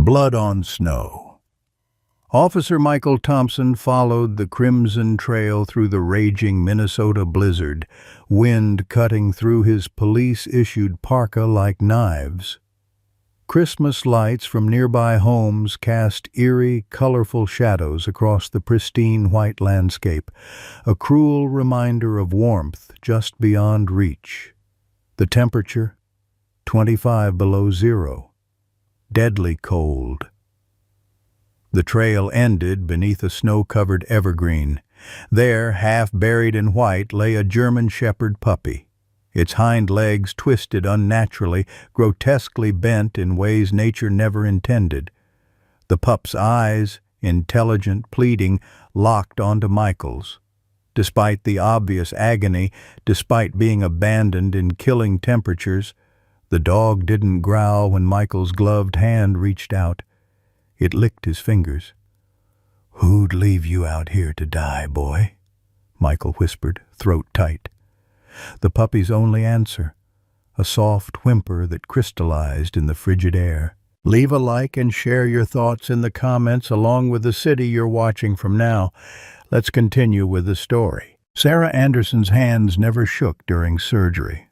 Blood on Snow. Officer Michael Thompson followed the crimson trail through the raging Minnesota blizzard, wind cutting through his police-issued parka like knives. Christmas lights from nearby homes cast eerie, colorful shadows across the pristine white landscape, a cruel reminder of warmth just beyond reach. The temperature, 25 below zero. Deadly cold. The trail ended beneath a snow-covered evergreen. There, half buried in white, lay a German Shepherd puppy, its hind legs twisted unnaturally, grotesquely bent in ways nature never intended. The pup's eyes, intelligent, pleading, locked onto Michael's. Despite the obvious agony, despite being abandoned in killing temperatures, the dog didn't growl when Michael's gloved hand reached out. It licked his fingers. "Who'd leave you out here to die, boy?" Michael whispered, throat tight. The puppy's only answer, a soft whimper that crystallized in the frigid air. Leave a like and share your thoughts in the comments along with the city you're watching from now. Let's continue with the story. Sarah Anderson's hands never shook during surgery.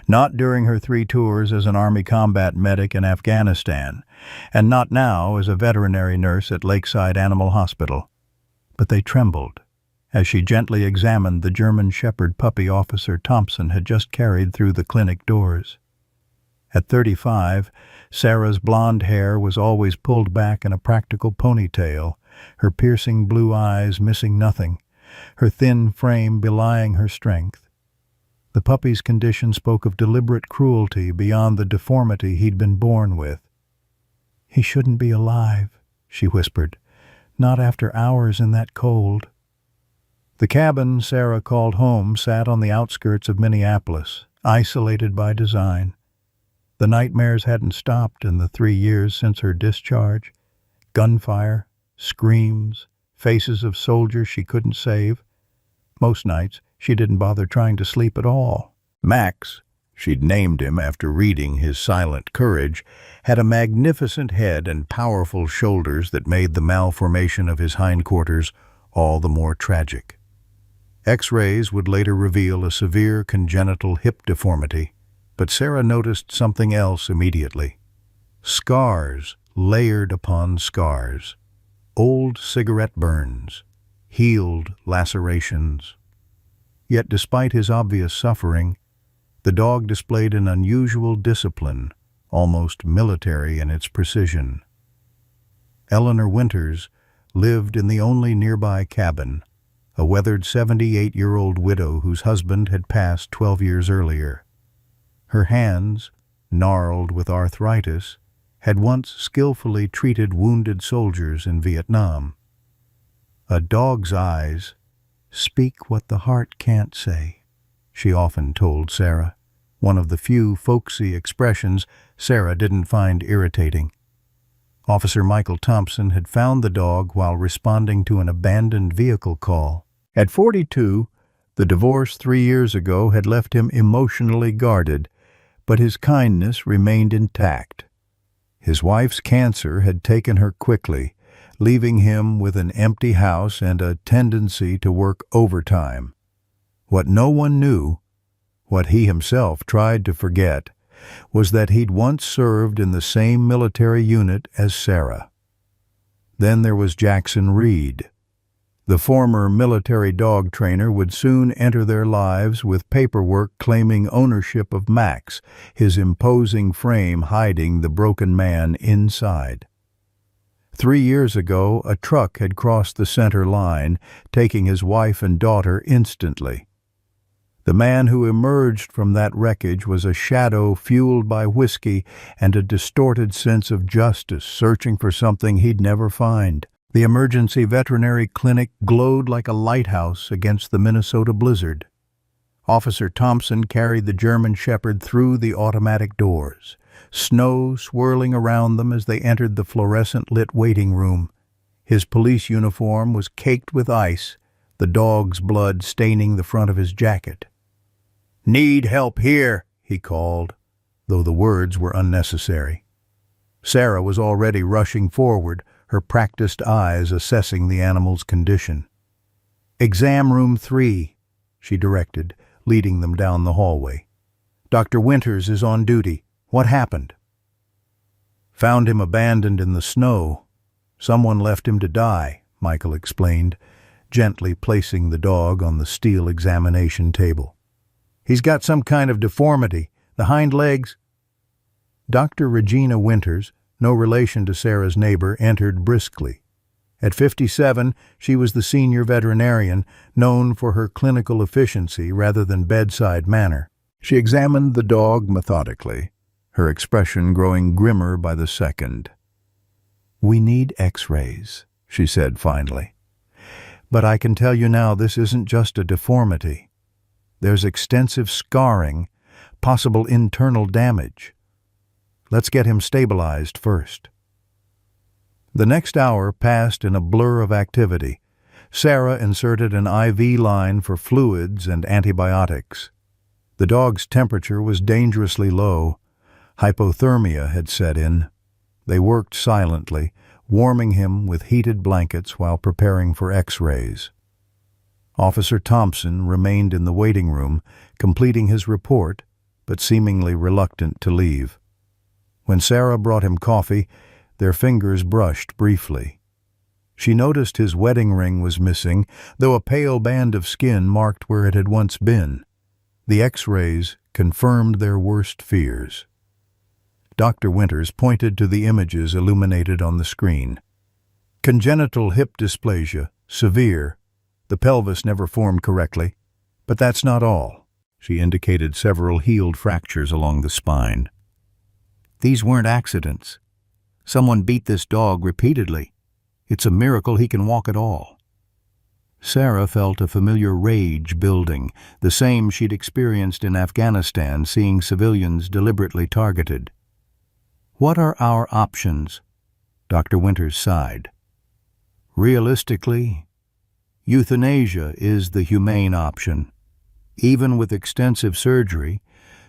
Not during her 3 tours as an Army combat medic in Afghanistan, and not now as a veterinary nurse at Lakeside Animal Hospital. But they trembled as she gently examined the German Shepherd puppy Officer Thompson had just carried through the clinic doors. At 35, Sarah's blonde hair was always pulled back in a practical ponytail, her piercing blue eyes missing nothing, her thin frame belying her strength. The puppy's condition spoke of deliberate cruelty beyond the deformity he'd been born with. "He shouldn't be alive," she whispered, "not after hours in that cold." The cabin Sarah called home sat on the outskirts of Minneapolis, isolated by design. The nightmares hadn't stopped in the 3 years since her discharge. Gunfire, screams, faces of soldiers she couldn't save. Most nights, she didn't bother trying to sleep at all. Max, she'd named him after reading his silent courage, had a magnificent head and powerful shoulders that made the malformation of his hindquarters all the more tragic. X-rays would later reveal a severe congenital hip deformity, but Sarah noticed something else immediately. Scars layered upon scars. Old cigarette burns. Healed lacerations. Yet despite his obvious suffering, the dog displayed an unusual discipline, almost military in its precision. Eleanor Winters lived in the only nearby cabin, a weathered 78-year-old widow whose husband had passed 12 years earlier. Her hands, gnarled with arthritis, had once skillfully treated wounded soldiers in Vietnam. "A dog's eyes speak what the heart can't say," she often told Sarah, one of the few folksy expressions Sarah didn't find irritating. Officer Michael Thompson had found the dog while responding to an abandoned vehicle call. At 42, the divorce 3 years ago had left him emotionally guarded, but his kindness remained intact. His wife's cancer had taken her quickly, leaving him with an empty house and a tendency to work overtime. What no one knew, what he himself tried to forget, was that he'd once served in the same military unit as Sarah. Then there was Jackson Reed. The former military dog trainer would soon enter their lives with paperwork claiming ownership of Max, his imposing frame hiding the broken man inside. 3 years ago, a truck had crossed the center line, taking his wife and daughter instantly. The man who emerged from that wreckage was a shadow fueled by whiskey and a distorted sense of justice, searching for something he'd never find. The emergency veterinary clinic glowed like a lighthouse against the Minnesota blizzard. Officer Thompson carried the German Shepherd through the automatic doors, snow swirling around them as they entered the fluorescent-lit waiting room. His police uniform was caked with ice, the dog's blood staining the front of his jacket. "Need help here," he called, though the words were unnecessary. Sarah was already rushing forward, her practiced eyes assessing the animal's condition. "Exam room 3, she directed, leading them down the hallway. "Dr. Winters is on duty. What happened?" "Found him abandoned in the snow. Someone left him to die," Michael explained, gently placing the dog on the steel examination table. "He's got some kind of deformity. The hind legs—" Dr. Regina Winters, no relation to Sarah's neighbor, entered briskly. At 57, she was the senior veterinarian, known for her clinical efficiency rather than bedside manner. She examined the dog methodically, her expression growing grimmer by the second. "We need X-rays," she said finally. "But I can tell you now this isn't just a deformity. There's extensive scarring, possible internal damage. Let's get him stabilized first." The next hour passed in a blur of activity. Sarah inserted an IV line for fluids and antibiotics. The dog's temperature was dangerously low. Hypothermia had set in. They worked silently, warming him with heated blankets while preparing for X-rays. Officer Thompson remained in the waiting room, completing his report, but seemingly reluctant to leave. When Sarah brought him coffee, their fingers brushed briefly. She noticed his wedding ring was missing, though a pale band of skin marked where it had once been. The X-rays confirmed their worst fears. Dr. Winters pointed to the images illuminated on the screen. "Congenital hip dysplasia, severe. The pelvis never formed correctly. But that's not all." She indicated several healed fractures along the spine. "These weren't accidents. Someone beat this dog repeatedly. It's a miracle he can walk at all." Sarah felt a familiar rage building, the same she'd experienced in Afghanistan, seeing civilians deliberately targeted. "What are our options?" Dr. Winters sighed. "Realistically, euthanasia is the humane option. Even with extensive surgery,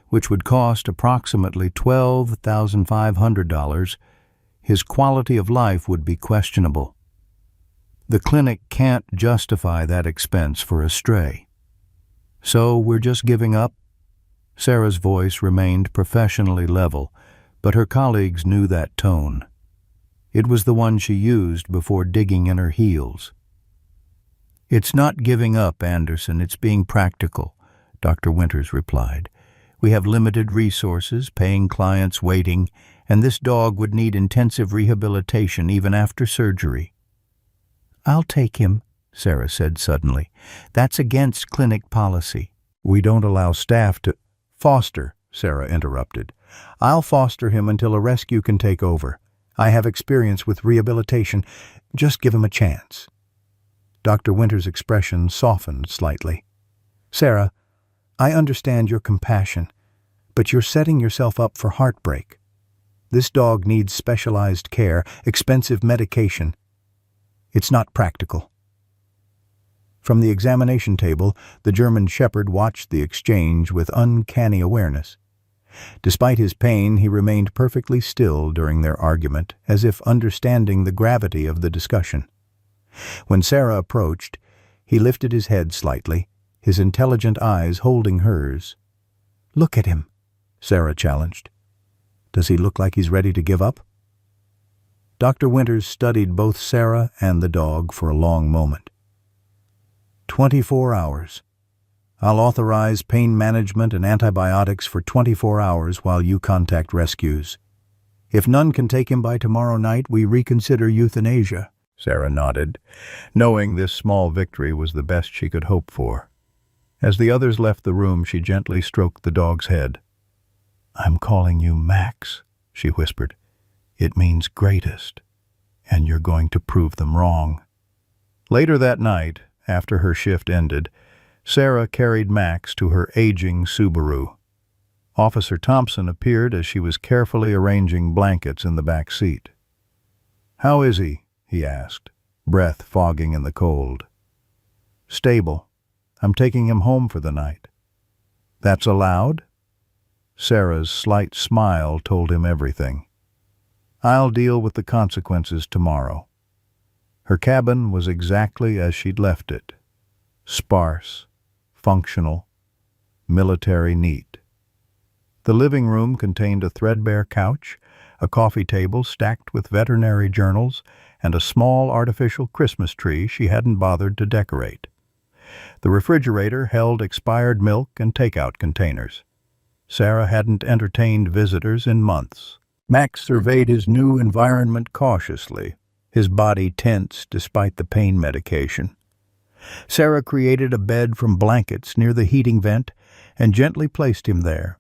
which would cost approximately $12,500, his quality of life would be questionable. The clinic can't justify that expense for a stray. So we're just giving up?" Sarah's voice remained professionally level, but her colleagues knew that tone. It was the one she used before digging in her heels. "It's not giving up, Anderson, it's being practical," Dr. Winters replied. "We have limited resources, paying clients waiting, and this dog would need intensive rehabilitation even after surgery." "I'll take him," Sarah said suddenly. "That's against clinic policy." "We don't allow staff to—" "Foster," Sarah interrupted. "I'll foster him until a rescue can take over. I have experience with rehabilitation. Just give him a chance." Dr. Winters' expression softened slightly. "Sarah, I understand your compassion, but you're setting yourself up for heartbreak. This dog needs specialized care, expensive medication. It's not practical." From the examination table, the German Shepherd watched the exchange with uncanny awareness. Despite his pain, he remained perfectly still during their argument, as if understanding the gravity of the discussion. When Sarah approached, he lifted his head slightly, his intelligent eyes holding hers. "Look at him," Sarah challenged. "Does he look like he's ready to give up?" Dr. Winters studied both Sarah and the dog for a long moment. 24 hours. I'll authorize pain management and antibiotics for 24 hours while you contact rescues. If none can take him by tomorrow night, we reconsider euthanasia." Sarah nodded, knowing this small victory was the best she could hope for. As the others left the room, she gently stroked the dog's head. "I'm calling you Max," she whispered. "It means greatest, and you're going to prove them wrong." Later that night, after her shift ended, Sarah carried Max to her aging Subaru. Officer Thompson appeared as she was carefully arranging blankets in the back seat. "How is he?" he asked, breath fogging in the cold. "Stable. I'm taking him home for the night." "That's allowed?" Sarah's slight smile told him everything. I'll deal with the consequences tomorrow." Her cabin was exactly as she'd left it. Sparse, functional, military neat. The living room contained a threadbare couch, a coffee table stacked with veterinary journals, and a small artificial Christmas tree she hadn't bothered to decorate. The refrigerator held expired milk and takeout containers. Sarah hadn't entertained visitors in months. Max surveyed his new environment cautiously, his body tense despite the pain medication. Sarah created a bed from blankets near the heating vent and gently placed him there.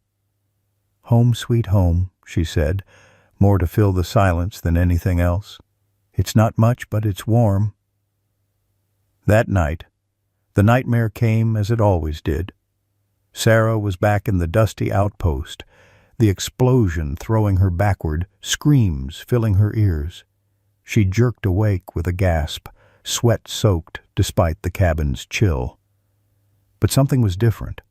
"Home sweet home," she said, more to fill the silence than anything else. "It's not much, but it's warm." That night, the nightmare came as it always did. Sarah was back in the dusty outpost, the explosion throwing her backward, screams filling her ears. She jerked awake with a gasp, sweat-soaked despite the cabin's chill. But something was different,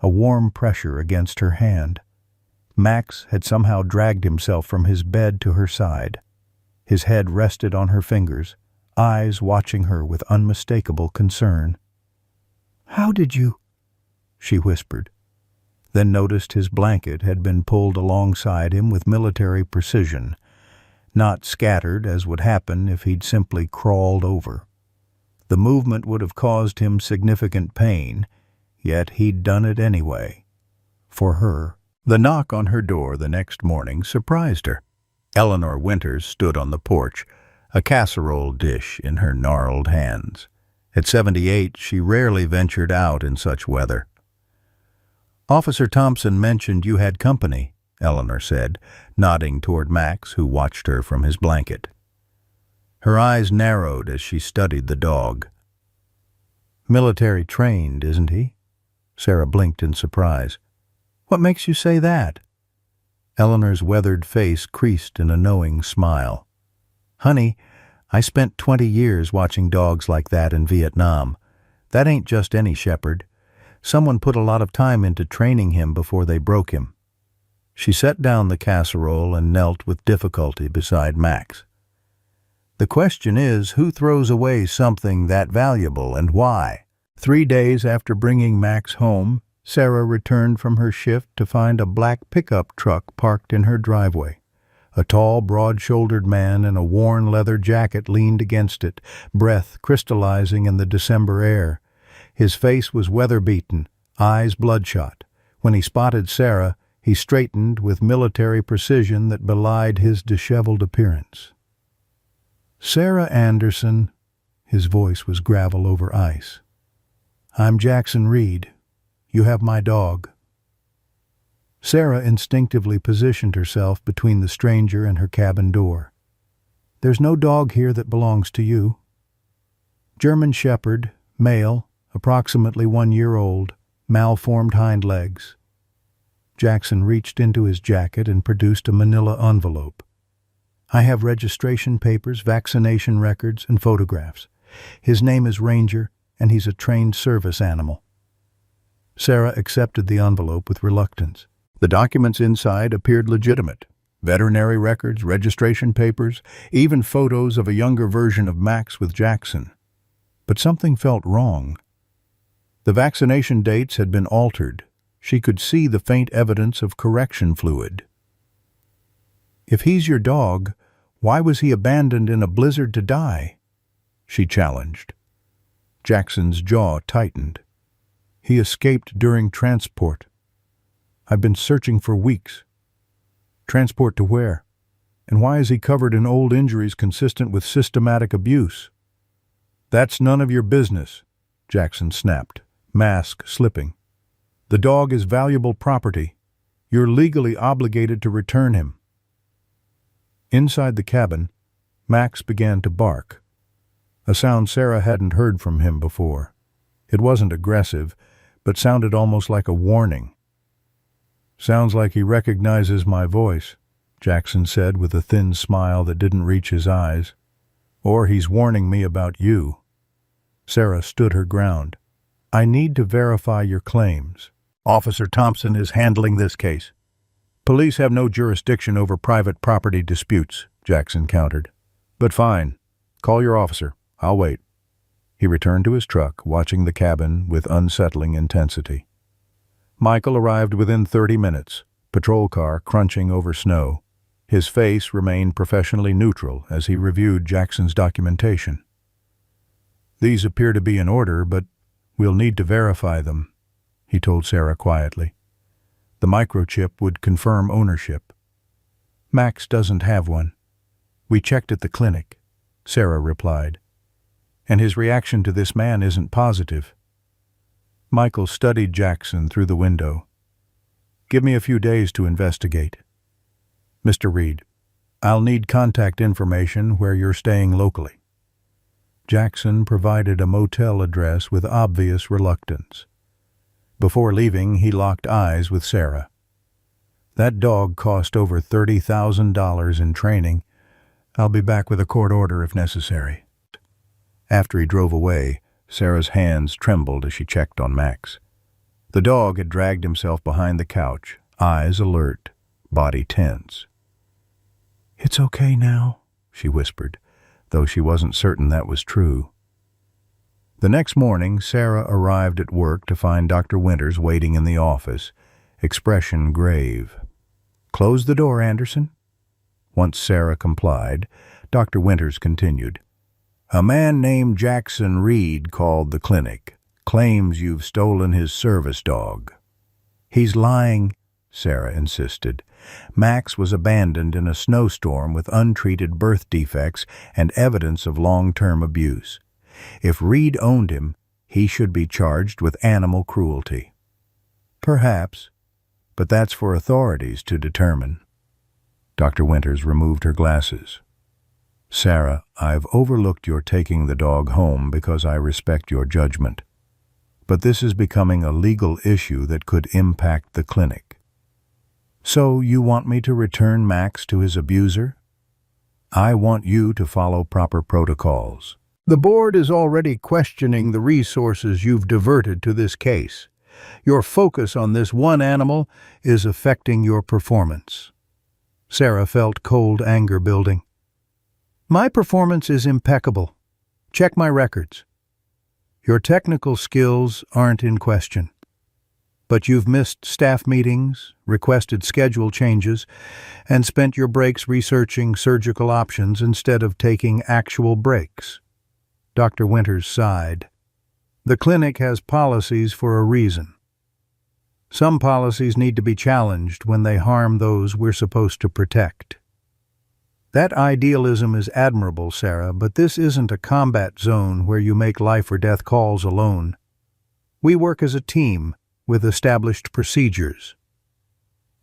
a warm pressure against her hand. Max had somehow dragged himself from his bed to her side. His head rested on her fingers, eyes watching her with unmistakable concern. "How did you?" she whispered, then noticed his blanket had been pulled alongside him with military precision, not scattered as would happen if he'd simply crawled over. The movement would have caused him significant pain, yet he'd done it anyway. For her. The knock on her door the next morning surprised her. Eleanor Winters stood on the porch, a casserole dish in her gnarled hands. At 78, she rarely ventured out in such weather. "Officer Thompson mentioned you had company," Eleanor said, nodding toward Max, who watched her from his blanket. Her eyes narrowed as she studied the dog. "Military trained, isn't he?" Sarah blinked in surprise. "What makes you say that?" Eleanor's weathered face creased in a knowing smile. "Honey, I spent 20 years watching dogs like that in Vietnam. That ain't just any shepherd. Someone put a lot of time into training him before they broke him." She set down the casserole and knelt with difficulty beside Max. "The question is, who throws away something that valuable and why?" 3 days after bringing Max home, Sarah returned from her shift to find a black pickup truck parked in her driveway. A tall, broad-shouldered man in a worn leather jacket leaned against it, breath crystallizing in the December air. His face was weather-beaten, eyes bloodshot. When he spotted Sarah, he straightened with military precision that belied his disheveled appearance. "Sarah Anderson," his voice was gravel over ice. "I'm Jackson Reed. You have my dog." Sarah instinctively positioned herself between the stranger and her cabin door. "There's no dog here that belongs to you." "German Shepherd, male, approximately 1 year old, malformed hind legs." Jackson reached into his jacket and produced a manila envelope. "I have registration papers, vaccination records, and photographs. His name is Ranger, and he's a trained service animal." Sarah accepted the envelope with reluctance. The documents inside appeared legitimate. Veterinary records, registration papers, even photos of a younger version of Max with Jackson. But something felt wrong. The vaccination dates had been altered. She could see the faint evidence of correction fluid. "If he's your dog, why was he abandoned in a blizzard to die?" she challenged. Jackson's jaw tightened. "He escaped during transport. I've been searching for weeks." "Transport to where? And why is he covered in old injuries consistent with systematic abuse?" "That's none of your business," Jackson snapped, mask slipping. "The dog is valuable property. You're legally obligated to return him." Inside the cabin, Max began to bark, a sound Sarah hadn't heard from him before. It wasn't aggressive, but sounded almost like a warning. "Sounds like he recognizes my voice," Jackson said with a thin smile that didn't reach his eyes. "Or he's warning me about you." Sarah stood her ground. "I need to verify your claims. Officer Thompson is handling this case." Police have no jurisdiction over private property disputes, Jackson countered. But fine. Call your officer. I'll wait. He returned to his truck, watching the cabin with unsettling intensity. Michael arrived within 30 minutes, patrol car crunching over snow. His face remained professionally neutral as he reviewed Jackson's documentation. These appear to be in order, but we'll need to verify them, he told Sarah quietly. The microchip would confirm ownership. Max doesn't have one. We checked at the clinic, Sarah replied. And his reaction to this man isn't positive. Michael studied Jackson through the window. Give me a few days to investigate. Mr. Reed, I'll need contact information where you're staying locally. Jackson provided a motel address with obvious reluctance. Before leaving, he locked eyes with Sarah. That dog cost over $30,000 in training. I'll be back with a court order if necessary. After he drove away, Sarah's hands trembled as she checked on Max. The dog had dragged himself behind the couch, eyes alert, body tense. "It's okay now," she whispered, though she wasn't certain that was true. The next morning, Sarah arrived at work to find Dr. Winters waiting in the office, expression grave. "Close the door, Anderson." Once Sarah complied, Dr. Winters continued. "A man named Jackson Reed called the clinic. Claims you've stolen his service dog." "He's lying," Sarah insisted. "Max was abandoned in a snowstorm with untreated birth defects and evidence of long-term abuse. If Reed owned him, he should be charged with animal cruelty." "Perhaps, but that's for authorities to determine." Dr. Winters removed her glasses. "Sarah, I've overlooked your taking the dog home because I respect your judgment. But this is becoming a legal issue that could impact the clinic. So you want me to return Max to his abuser? I want you to follow proper protocols. The board is already questioning the resources you've diverted to this case. Your focus on this one animal is affecting your performance." Sarah felt cold anger building. "My performance is impeccable. Check my records. Your technical skills aren't in question. But you've missed staff meetings, requested schedule changes, and spent your breaks researching surgical options instead of taking actual breaks." Dr. Winters sighed. "The clinic has policies for a reason. Some policies need to be challenged when they harm those we're supposed to protect." "That idealism is admirable, Sarah, but this isn't a combat zone where you make life or death calls alone. We work as a team with established procedures."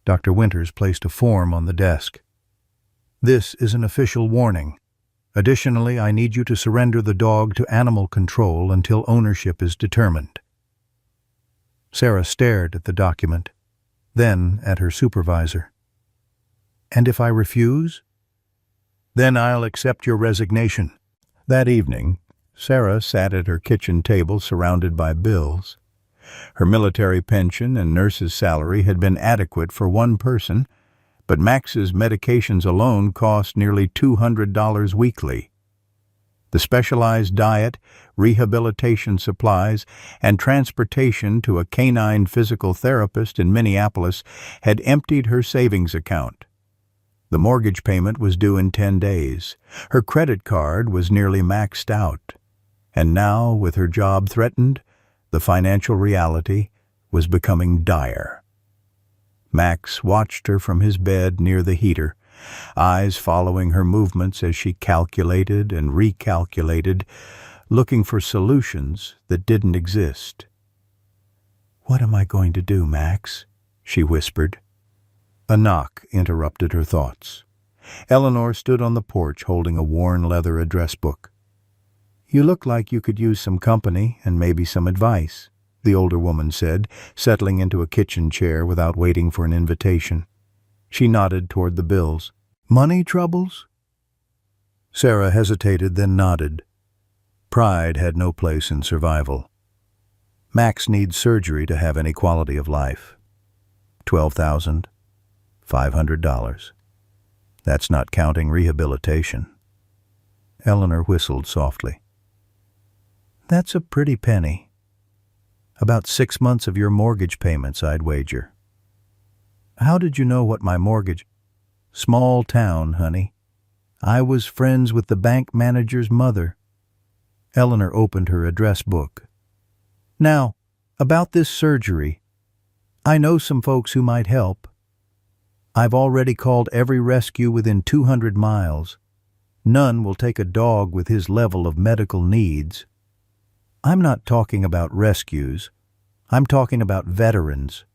Dr. Winters placed a form on the desk. "This is an official warning. Additionally, I need you to surrender the dog to animal control until ownership is determined." Sarah stared at the document, then at her supervisor. "And if I refuse?" "Then I'll accept your resignation." That evening, Sarah sat at her kitchen table surrounded by bills. Her military pension and nurse's salary had been adequate for one person, but Max's medications alone cost nearly $200 weekly. The specialized diet, rehabilitation supplies, and transportation to a canine physical therapist in Minneapolis had emptied her savings account. The mortgage payment was due in 10 days. Her credit card was nearly maxed out. And now, with her job threatened, the financial reality was becoming dire. Max watched her from his bed near the heater, eyes following her movements as she calculated and recalculated, looking for solutions that didn't exist. "What am I going to do, Max?" she whispered. A knock interrupted her thoughts. Eleanor stood on the porch holding a worn leather address book. "You look like you could use some company and maybe some advice," the older woman said, settling into a kitchen chair without waiting for an invitation. She nodded toward the bills. "Money troubles?" Sarah hesitated, then nodded. Pride had no place in survival. "Max needs surgery to have any quality of life. 12,000. $500. That's not counting rehabilitation. Eleanor whistled softly. That's a pretty penny. About 6 months of your mortgage payments, I'd wager. How did you know what my mortgage? Small town, honey. I was friends with the bank manager's mother. Eleanor opened her address book. Now, about this surgery. I know some folks who might help. I've already called every rescue within 200 miles. None will take a dog with his level of medical needs. I'm not talking about rescues. I'm talking about veterans.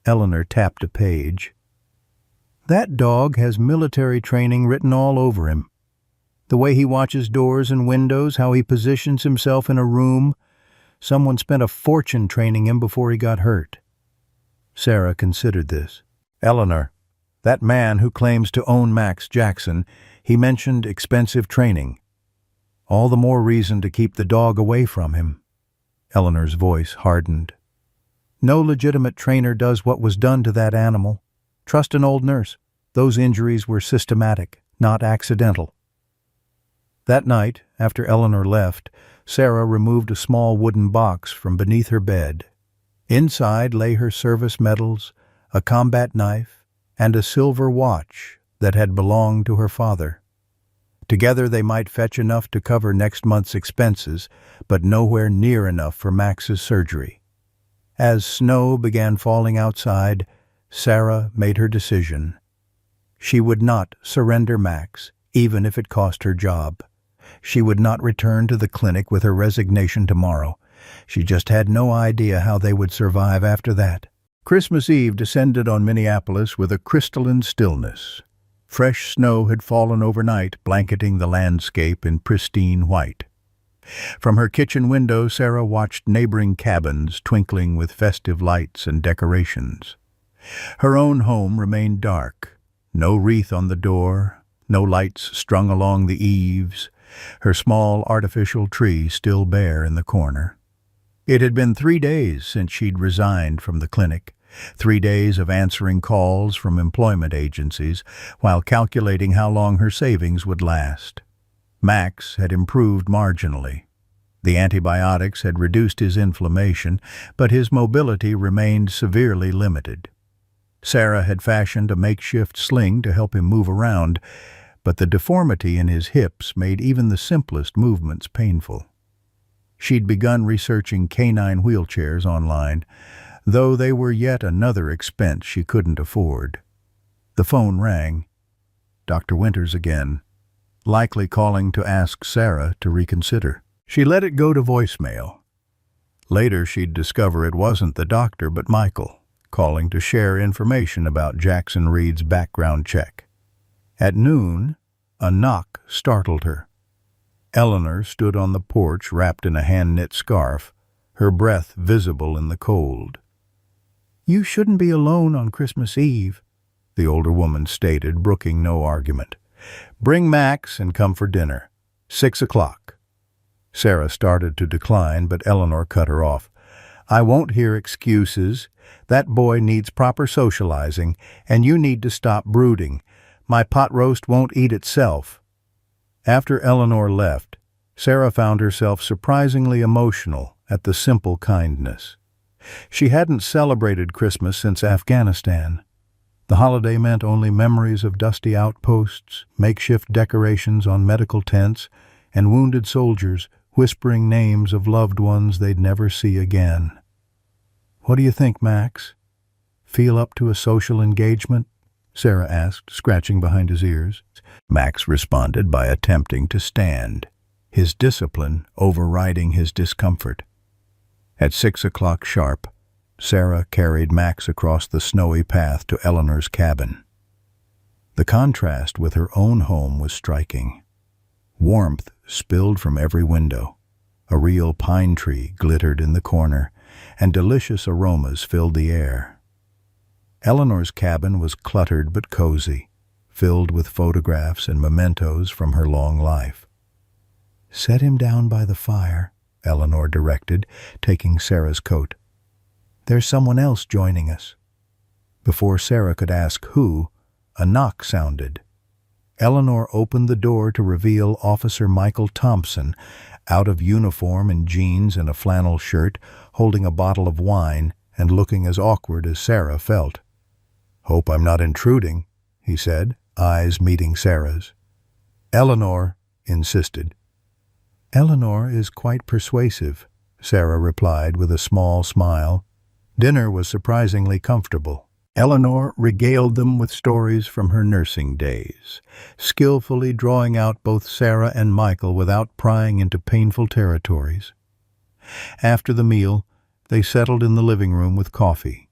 Eleanor tapped a page. That dog has military training written all over him. The way he watches doors and windows, how he positions himself in a room. Someone spent a fortune training him before he got hurt. Sarah considered this. Eleanor, that man who claims to own Max Jackson, he mentioned expensive training. All the more reason to keep the dog away from him. Eleanor's voice hardened. No legitimate trainer does what was done to that animal. Trust an old nurse. Those injuries were systematic, not accidental. That night, after Eleanor left, Sarah removed a small wooden box from beneath her bed. Inside lay her service medals, a combat knife, and a silver watch that had belonged to her father. Together they might fetch enough to cover next month's expenses, but nowhere near enough for Max's surgery. As snow began falling outside, Sarah made her decision. She would not surrender Max, even if it cost her job. She would not return to the clinic with her resignation tomorrow. She just had no idea how they would survive after that. Christmas Eve descended on Minneapolis with a crystalline stillness. Fresh snow had fallen overnight, blanketing the landscape in pristine white. From her kitchen window, Sarah watched neighboring cabins twinkling with festive lights and decorations. Her own home remained dark. No wreath on the door, no lights strung along the eaves, her small artificial tree still bare in the corner. It had been 3 days since she'd resigned from the clinic, 3 days of answering calls from employment agencies while calculating how long her savings would last. Max had improved marginally. The antibiotics had reduced his inflammation, but his mobility remained severely limited. Sarah had fashioned a makeshift sling to help him move around, but the deformity in his hips made even the simplest movements painful. She'd begun researching canine wheelchairs online, though they were yet another expense she couldn't afford. The phone rang. Dr. Winters again, likely calling to ask Sarah to reconsider. She let it go to voicemail. Later she'd discover it wasn't the doctor but Michael, calling to share information about Jackson Reed's background check. At noon, a knock startled her. Eleanor stood on the porch wrapped in a hand-knit scarf, her breath visible in the cold. "You shouldn't be alone on Christmas Eve," the older woman stated, brooking no argument. "Bring Max and come for dinner. 6 o'clock. Sarah started to decline, but Eleanor cut her off. "I won't hear excuses. That boy needs proper socializing, and you need to stop brooding. My pot roast won't eat itself." After Eleanor left, Sarah found herself surprisingly emotional at the simple kindness. She hadn't celebrated Christmas since Afghanistan. The holiday meant only memories of dusty outposts, makeshift decorations on medical tents, and wounded soldiers whispering names of loved ones they'd never see again. "What do you think, Max? Feel up to a social engagement?" Sarah asked, scratching behind his ears. Max responded by attempting to stand, his discipline overriding his discomfort. At 6 o'clock sharp, Sarah carried Max across the snowy path to Eleanor's cabin. The contrast with her own home was striking. Warmth spilled from every window. A real pine tree glittered in the corner, and delicious aromas filled the air. Eleanor's cabin was cluttered but cozy, filled with photographs and mementos from her long life. "Set him down by the fire," Eleanor directed, taking Sarah's coat. "There's someone else joining us." Before Sarah could ask who, a knock sounded. Eleanor opened the door to reveal Officer Michael Thompson, out of uniform in jeans and a flannel shirt, holding a bottle of wine and looking as awkward as Sarah felt. "Hope I'm not intruding," he said, eyes meeting Sarah's. Eleanor insisted. "Eleanor is quite persuasive," Sarah replied with a small smile. Dinner was surprisingly comfortable. Eleanor regaled them with stories from her nursing days, skillfully drawing out both Sarah and Michael without prying into painful territories. After the meal, they settled in the living room with coffee.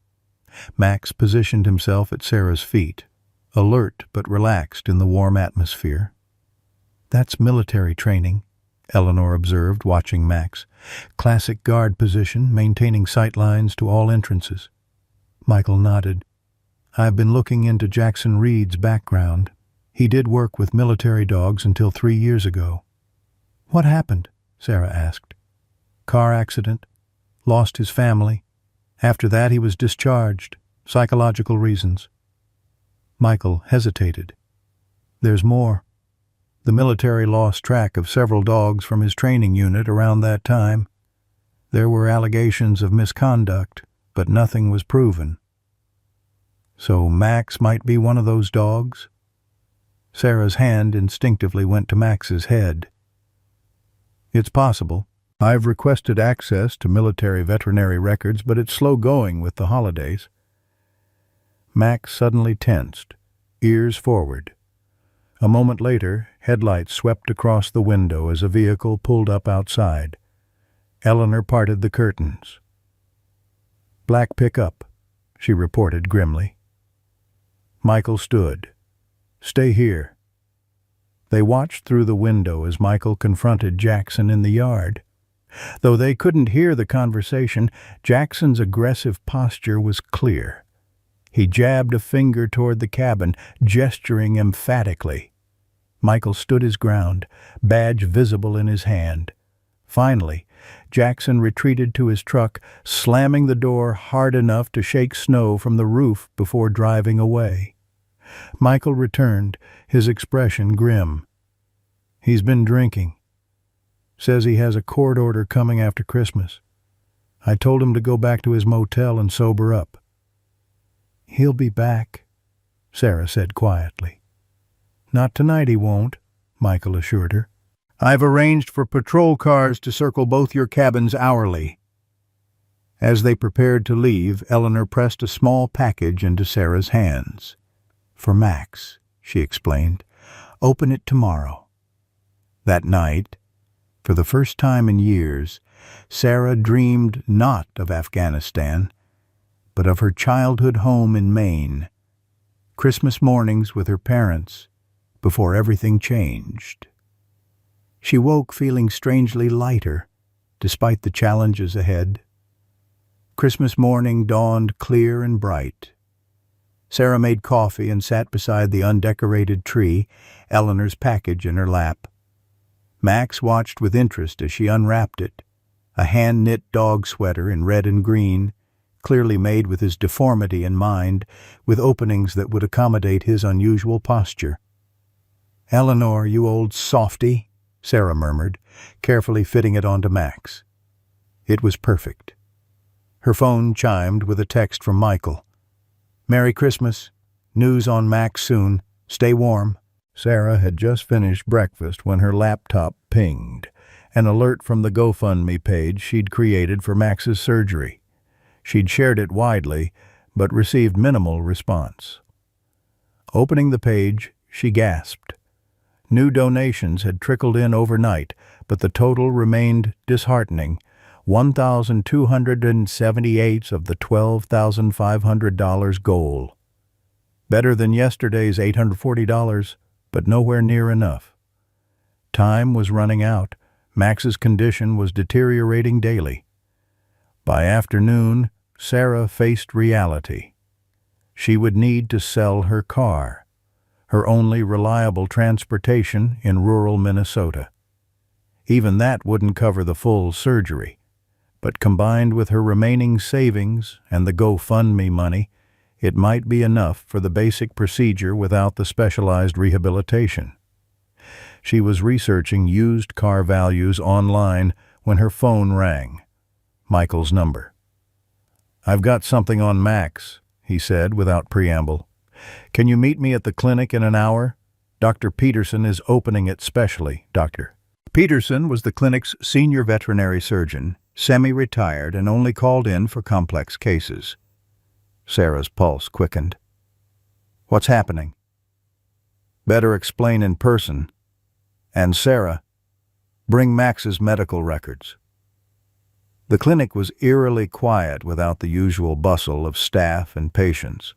Max positioned himself at Sarah's feet, alert but relaxed in the warm atmosphere. "That's military training," Eleanor observed, watching Max. "Classic guard position, maintaining sight lines to all entrances." Michael nodded. "I've been looking into Jackson Reed's background. He did work with military dogs until 3 years ago." "What happened?" Sarah asked. "Car accident. Lost his family. After that he was discharged. Psychological reasons." Michael hesitated. "There's more. The military lost track of several dogs from his training unit around that time. There were allegations of misconduct, but nothing was proven." "So Max might be one of those dogs?" Sarah's hand instinctively went to Max's head. "It's possible. I've requested access to military veterinary records, but it's slow going with the holidays." Max suddenly tensed, ears forward. A moment later, headlights swept across the window as a vehicle pulled up outside. Eleanor parted the curtains. "Black pickup," she reported grimly. Michael stood. "Stay here." They watched through the window as Michael confronted Jackson in the yard. Though they couldn't hear the conversation, Jackson's aggressive posture was clear. He jabbed a finger toward the cabin, gesturing emphatically. Michael stood his ground, badge visible in his hand. Finally, Jackson retreated to his truck, slamming the door hard enough to shake snow from the roof before driving away. Michael returned, his expression grim. "He's been drinking. Says he has a court order coming after Christmas. I told him to go back to his motel and sober up." "He'll be back," Sarah said quietly. "Not tonight he won't," Michael assured her. "I've arranged for patrol cars to circle both your cabins hourly." As they prepared to leave, Eleanor pressed a small package into Sarah's hands. "For Max," she explained. "Open it tomorrow." That night, for the first time in years, Sarah dreamed not of Afghanistan, but of her childhood home in Maine, Christmas mornings with her parents, before everything changed. She woke feeling strangely lighter, despite the challenges ahead. Christmas morning dawned clear and bright. Sarah made coffee and sat beside the undecorated tree, Eleanor's package in her lap. Max watched with interest as she unwrapped it, a hand-knit dog sweater in red and green, clearly made with his deformity in mind, with openings that would accommodate his unusual posture. "Eleanor, you old softy," Sarah murmured, carefully fitting it onto Max. It was perfect. Her phone chimed with a text from Michael. "Merry Christmas. News on Max soon. Stay warm." Sarah had just finished breakfast when her laptop pinged, an alert from the GoFundMe page she'd created for Max's surgery. She'd shared it widely, but received minimal response. Opening the page, she gasped. New donations had trickled in overnight, but the total remained disheartening. $1,278 of the $12,500 goal. Better than yesterday's $840, but nowhere near enough. Time was running out. Max's condition was deteriorating daily. By afternoon, Sarah faced reality. She would need to sell her car, her only reliable transportation in rural Minnesota. Even that wouldn't cover the full surgery, but combined with her remaining savings and the GoFundMe money, It might be enough for the basic procedure without the specialized rehabilitation. She was researching used car values online when her phone rang. Michael's number. "I've got something on Max," he said without preamble. "Can you meet me at the clinic in an hour? Dr. Peterson is opening it specially, Dr." Peterson was the clinic's senior veterinary surgeon, semi-retired and only called in for complex cases. Sarah's pulse quickened. "What's happening?" "Better explain in person. And Sarah, bring Max's medical records." The clinic was eerily quiet without the usual bustle of staff and patients.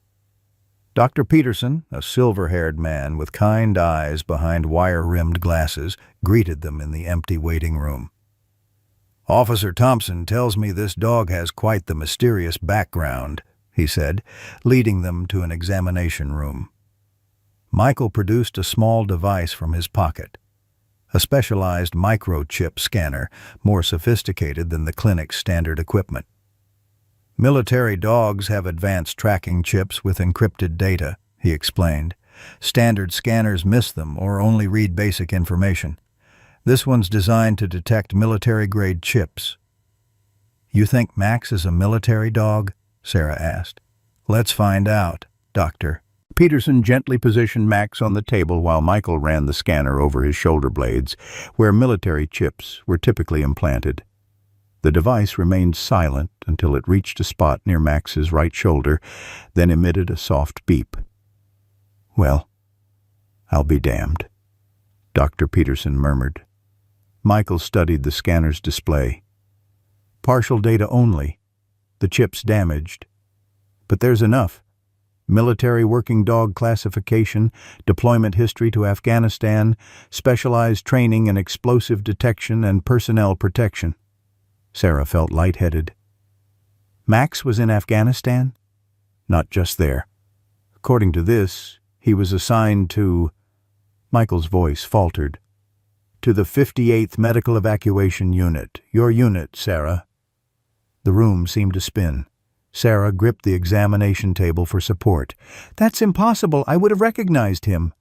Dr. Peterson, a silver-haired man with kind eyes behind wire-rimmed glasses, greeted them in the empty waiting room. "Officer Thompson tells me this dog has quite the mysterious background," he said, leading them to an examination room. Michael produced a small device from his pocket. A specialized microchip scanner, more sophisticated than the clinic's standard equipment. "Military dogs have advanced tracking chips with encrypted data," he explained. "Standard scanners miss them or only read basic information. This one's designed to detect military-grade chips." "You think Max is a military dog?" Sarah asked. "Let's find out, Doctor." Peterson gently positioned Max on the table while Michael ran the scanner over his shoulder blades, where military chips were typically implanted. The device remained silent until it reached a spot near Max's right shoulder, then emitted a soft beep. "Well, I'll be damned," Dr. Peterson murmured. Michael studied the scanner's display. "Partial data only. The chip's damaged. But there's enough. Military working dog classification, deployment history to Afghanistan, specialized training in explosive detection and personnel protection." Sarah felt lightheaded. "Max was in Afghanistan?" "Not just there. According to this, he was assigned to—" Michael's voice faltered. "To the 58th Medical Evacuation Unit. Your unit, Sarah." The room seemed to spin. Sarah gripped the examination table for support. "That's impossible. I would have recognized him."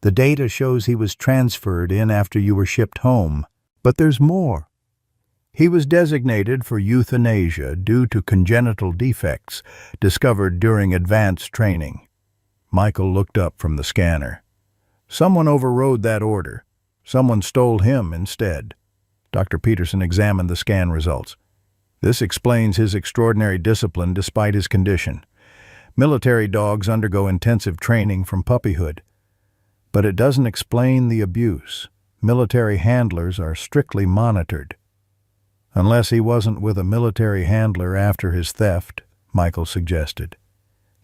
"The data shows he was transferred in after you were shipped home. But there's more. He was designated for euthanasia due to congenital defects discovered during advanced training." Michael looked up from the scanner. "Someone overrode that order. Someone stole him instead." Dr. Peterson examined the scan results. "This explains his extraordinary discipline despite his condition. Military dogs undergo intensive training from puppyhood. But it doesn't explain the abuse. Military handlers are strictly monitored." "Unless he wasn't with a military handler after his theft," Michael suggested.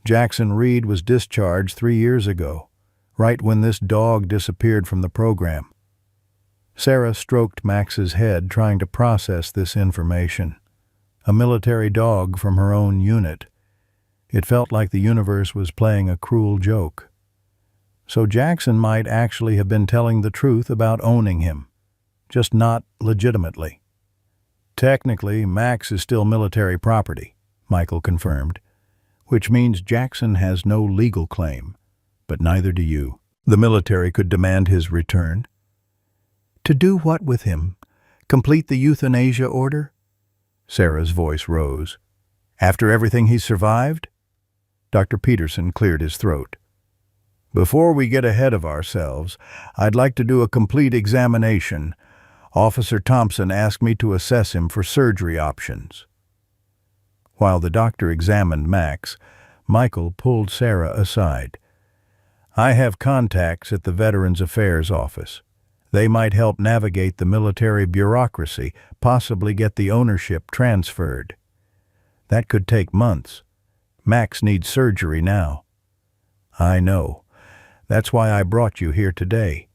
"Jackson Reed was discharged 3 years ago, right when this dog disappeared from the program." Sarah stroked Max's head, trying to process this information. A military dog from her own unit. It felt like the universe was playing a cruel joke. So Jackson might actually have been telling the truth about owning him, just not legitimately. "Technically, Max is still military property," Michael confirmed, "which means Jackson has no legal claim, but neither do you. The military could demand his return." "To do what with him? Complete the euthanasia order?" Sarah's voice rose. "After everything he's survived?" Dr. Peterson cleared his throat. "Before we get ahead of ourselves, I'd like to do a complete examination. Officer Thompson asked me to assess him for surgery options." While the doctor examined Max, Michael pulled Sarah aside. "I have contacts at the Veterans Affairs Office. They might help navigate the military bureaucracy, possibly get the ownership transferred. That could take months. Max needs surgery now." "I know. That's why I brought you here today.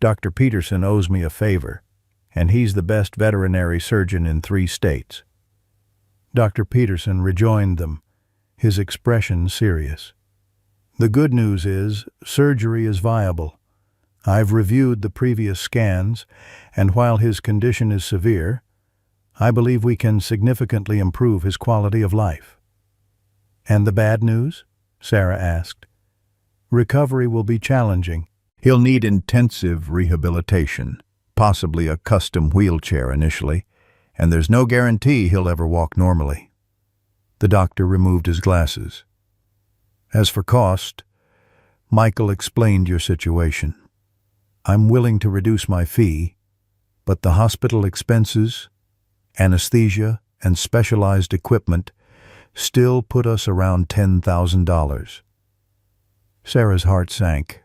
Dr. Peterson owes me a favor, and he's the best veterinary surgeon in 3 states. Dr. Peterson rejoined them, his expression serious. "The good news is, surgery is viable. I've reviewed the previous scans, and while his condition is severe, I believe we can significantly improve his quality of life." "And the bad news?" Sarah asked. "Recovery will be challenging. He'll need intensive rehabilitation, possibly a custom wheelchair initially, and there's no guarantee he'll ever walk normally." The doctor removed his glasses. "As for cost, Michael explained your situation. I'm willing to reduce my fee, but the hospital expenses, anesthesia, and specialized equipment still put us around $10,000. Sarah's heart sank.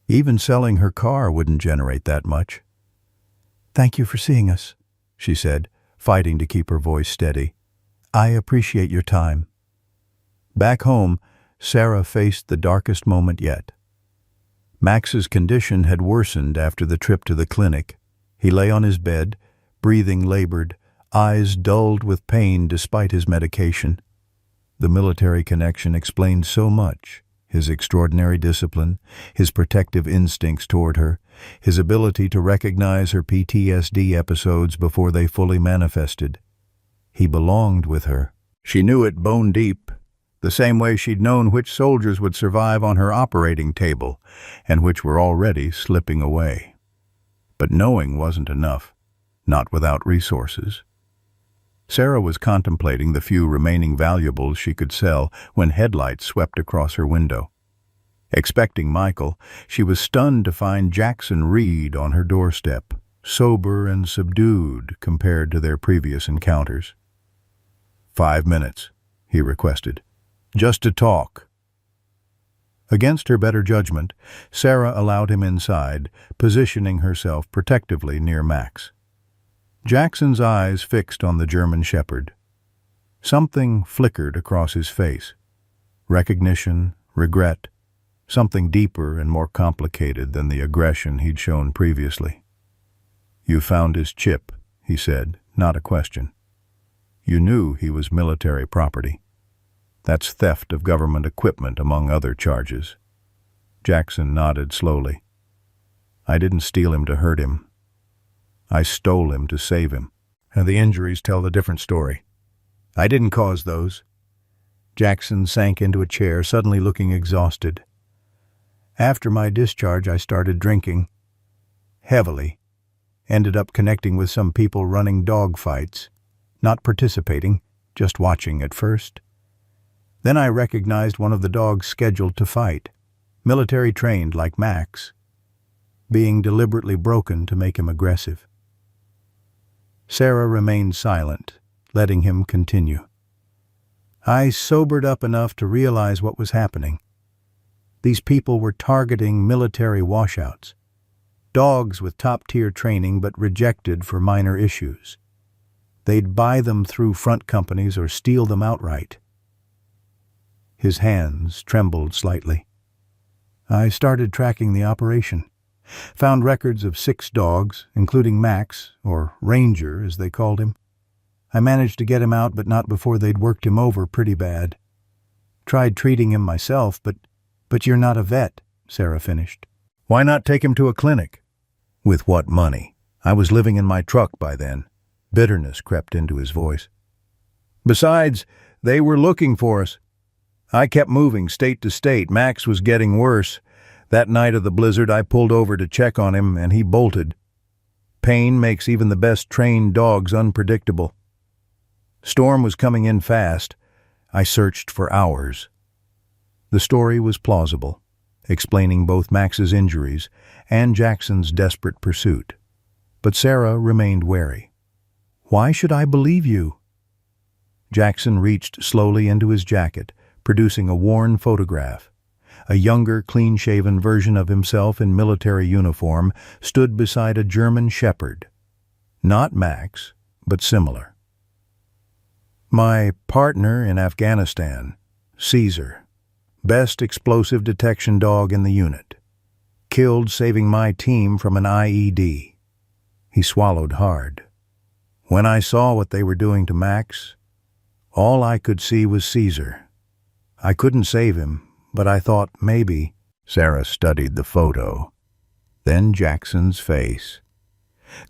Even selling her car wouldn't generate that much. "Thank you for seeing us," she said, fighting to keep her voice steady. "I appreciate your time." Back home, Sarah faced the darkest moment yet. Max's condition had worsened after the trip to the clinic. He lay on his bed, breathing labored, eyes dulled with pain despite his medication. The military connection explained so much: his extraordinary discipline, his protective instincts toward her, his ability to recognize her PTSD episodes before they fully manifested. He belonged with her. She knew it bone deep, the same way she'd known which soldiers would survive on her operating table and which were already slipping away. But knowing wasn't enough, not without resources. Sarah was contemplating the few remaining valuables she could sell when headlights swept across her window. Expecting Michael, she was stunned to find Jackson Reed on her doorstep, sober and subdued compared to their previous encounters. "5 minutes," he requested. "Just to talk." Against her better judgment, Sarah allowed him inside, positioning herself protectively near Max. Jackson's eyes fixed on the German shepherd. Something flickered across his face. Recognition, regret, something deeper and more complicated than the aggression he'd shown previously. "You found his chip," he said, not a question. "You knew he was military property. That's theft of government equipment, among other charges." Jackson nodded slowly. "I didn't steal him to hurt him. I stole him to save him. And the injuries tell a different story. I didn't cause those." Jackson sank into a chair, suddenly looking exhausted. "After my discharge, I started drinking. Heavily. Ended up connecting with some people running dog fights. Not participating, just watching at first. Then I recognized one of the dogs scheduled to fight, military trained like Max, being deliberately broken to make him aggressive." Sarah remained silent, letting him continue. "I sobered up enough to realize what was happening. These people were targeting military washouts, dogs with top-tier training but rejected for minor issues. They'd buy them through front companies or steal them outright." His hands trembled slightly. "I started tracking the operation. Found records of 6 dogs, including Max, or Ranger as they called him. I managed to get him out, but not before they'd worked him over pretty bad. Tried treating him myself, but you're not a vet," Sarah finished. "Why not take him to a clinic?" "With what money? I was living in my truck by then." Bitterness crept into his voice. "Besides, they were looking for us. I kept moving state to state. Max was getting worse. That night of the blizzard, I pulled over to check on him, and he bolted. Pain makes even the best trained dogs unpredictable. Storm was coming in fast. I searched for hours." The story was plausible, explaining both Max's injuries and Jackson's desperate pursuit. But Sarah remained wary. "Why should I believe you?" Jackson reached slowly into his jacket, producing a worn photograph. A younger, clean-shaven version of himself in military uniform stood beside a German shepherd. Not Max, but similar. "My partner in Afghanistan, Caesar. Best explosive detection dog in the unit. Killed saving my team from an IED." He swallowed hard. "When I saw what they were doing to Max, all I could see was Caesar. I couldn't save him, but I thought maybe." Sarah studied the photo. Then Jackson's face.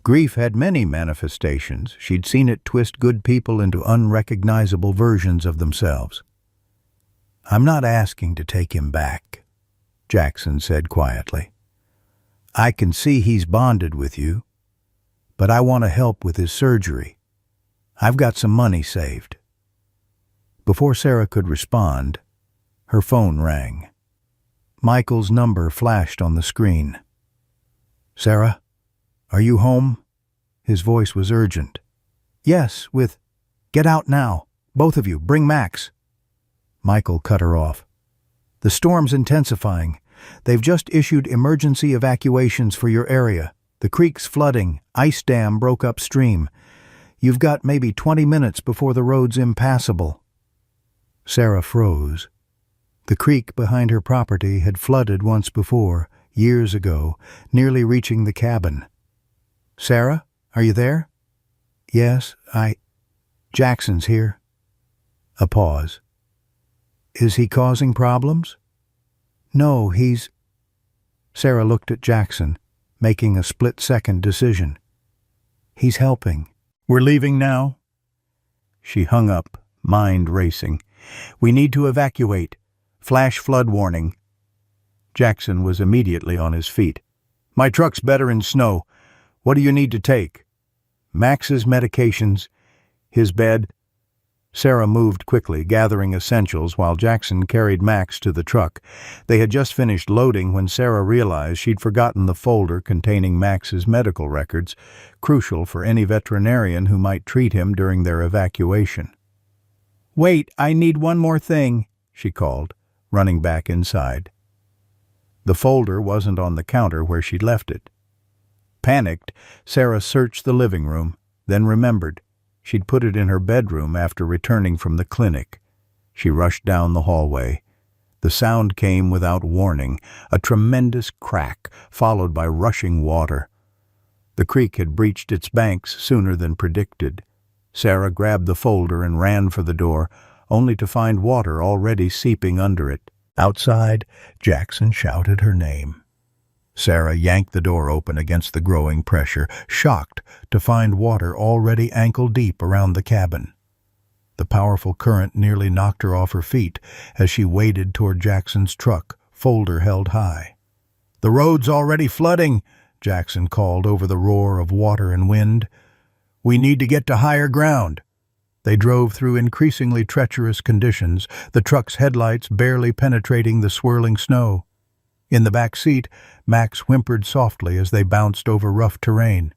Grief had many manifestations. She'd seen it twist good people into unrecognizable versions of themselves. "I'm not asking to take him back," Jackson said quietly. "I can see he's bonded with you, but I want to help with his surgery. I've got some money saved." Before Sarah could respond, her phone rang. Michael's number flashed on the screen. "Sarah, are you home?" His voice was urgent. "Yes, Get out now. Both of you, bring Max." Michael cut her off. "The storm's intensifying. They've just issued emergency evacuations for your area. The creek's flooding. Ice dam broke upstream. You've got maybe 20 minutes before the road's impassable." Sarah froze. The creek behind her property had flooded once before, years ago, nearly reaching the cabin. "Sarah, are you there?" "Yes, Jackson's here." A pause. "Is he causing problems?" "No, he's—" Sarah looked at Jackson, making a split-second decision. "He's helping." "We're leaving now?" She hung up, mind racing. "We need to evacuate. Flash flood warning." Jackson was immediately on his feet. "My truck's better in snow. What do you need to take?" "Max's medications, his bed." Sarah moved quickly, gathering essentials while Jackson carried Max to the truck. They had just finished loading when Sarah realized she'd forgotten the folder containing Max's medical records, crucial for any veterinarian who might treat him during their evacuation. "Wait, I need one more thing," she called, running back inside. The folder wasn't on the counter where she'd left it. Panicked, Sarah searched the living room, then remembered. She'd put it in her bedroom after returning from the clinic. She rushed down the hallway. The sound came without warning, a tremendous crack, followed by rushing water. The creek had breached its banks sooner than predicted. Sarah grabbed the folder and ran for the door, only to find water already seeping under it. Outside, Jackson shouted her name. Sarah yanked the door open against the growing pressure, shocked to find water already ankle-deep around the cabin. The powerful current nearly knocked her off her feet as she waded toward Jackson's truck, folder held high. "The road's already flooding," Jackson called over the roar of water and wind. "We need to get to higher ground." They drove through increasingly treacherous conditions, the truck's headlights barely penetrating the swirling snow. In the back seat, Max whimpered softly as they bounced over rough terrain.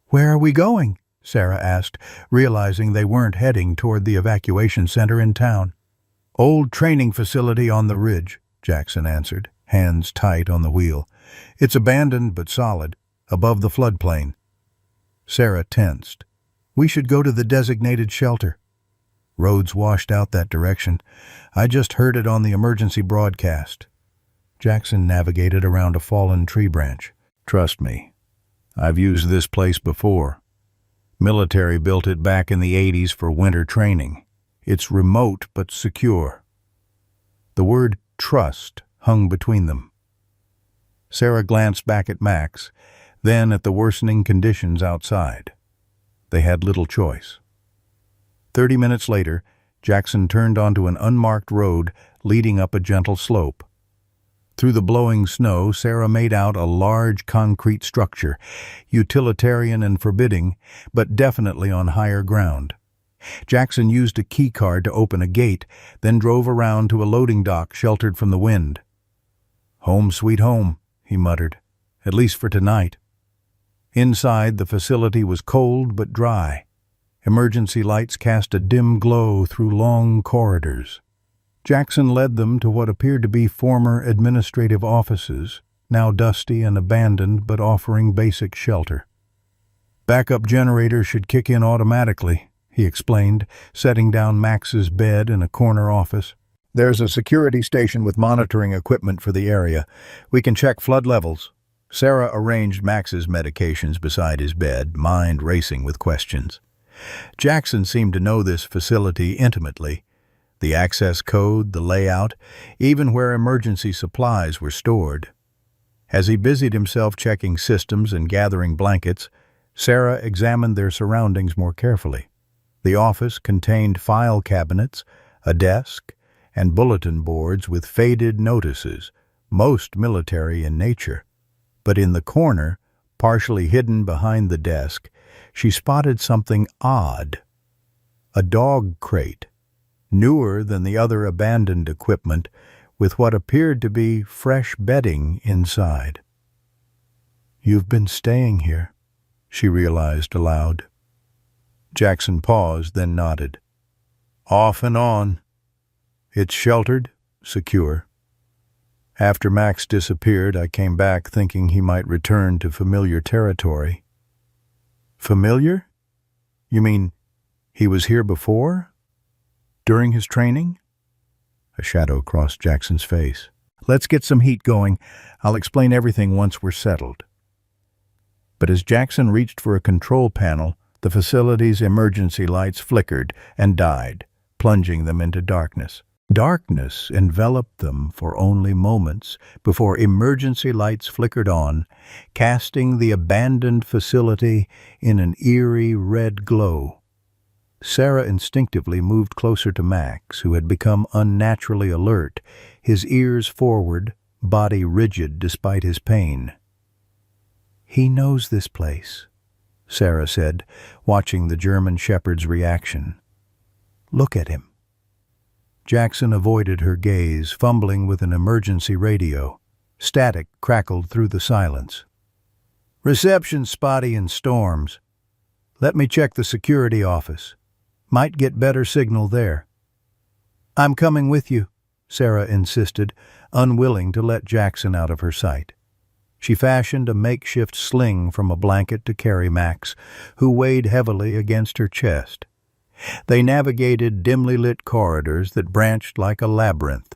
"Where are we going?" Sarah asked, realizing they weren't heading toward the evacuation center in town. "Old training facility on the ridge," Jackson answered, hands tight on the wheel. "It's abandoned but solid, above the floodplain." Sarah tensed. "We should go to the designated shelter." "Road's washed out that direction. I just heard it on the emergency broadcast." Jackson navigated around a fallen tree branch. "Trust me, I've used this place before. Military built it back in the 80s for winter training. It's remote but secure." The word trust hung between them. Sarah glanced back at Max, then at the worsening conditions outside. They had little choice. 30 minutes later, Jackson turned onto an unmarked road leading up a gentle slope. Through the blowing snow, Sarah made out a large concrete structure, utilitarian and forbidding, but definitely on higher ground. Jackson used a key card to open a gate, then drove around to a loading dock sheltered from the wind. "Home sweet home," he muttered, "at least for tonight." Inside, the facility was cold but dry. Emergency lights cast a dim glow through long corridors. Jackson led them to what appeared to be former administrative offices, now dusty and abandoned but offering basic shelter. "Backup generator should kick in automatically," he explained, setting down Max's bed in a corner office. "There's a security station with monitoring equipment for the area. We can check flood levels." Sarah arranged Max's medications beside his bed, mind racing with questions. Jackson seemed to know this facility intimately. The access code, the layout, even where emergency supplies were stored. As he busied himself checking systems and gathering blankets, Sarah examined their surroundings more carefully. The office contained file cabinets, a desk, and bulletin boards with faded notices, most military in nature. But in the corner, partially hidden behind the desk, she spotted something odd. A dog crate, newer than the other abandoned equipment, with what appeared to be fresh bedding inside. "You've been staying here," she realized aloud. Jackson paused, then nodded. "Off and on. It's sheltered, secure. After Max disappeared, I came back thinking he might return to familiar territory." "Familiar? You mean he was here before? During his training?" A shadow crossed Jackson's face. "Let's get some heat going. I'll explain everything once we're settled." But as Jackson reached for a control panel, the facility's emergency lights flickered and died, plunging them into darkness. Darkness enveloped them for only moments before emergency lights flickered on, casting the abandoned facility in an eerie red glow. Sarah instinctively moved closer to Max, who had become unnaturally alert, his ears forward, body rigid despite his pain. "He knows this place," Sarah said, watching the German shepherd's reaction. "Look at him." Jackson avoided her gaze, fumbling with an emergency radio. Static crackled through the silence. "Reception's spotty in storms. Let me check the security office. Might get better signal there." "I'm coming with you," Sarah insisted, unwilling to let Jackson out of her sight. She fashioned a makeshift sling from a blanket to carry Max, who weighed heavily against her chest. They navigated dimly lit corridors that branched like a labyrinth.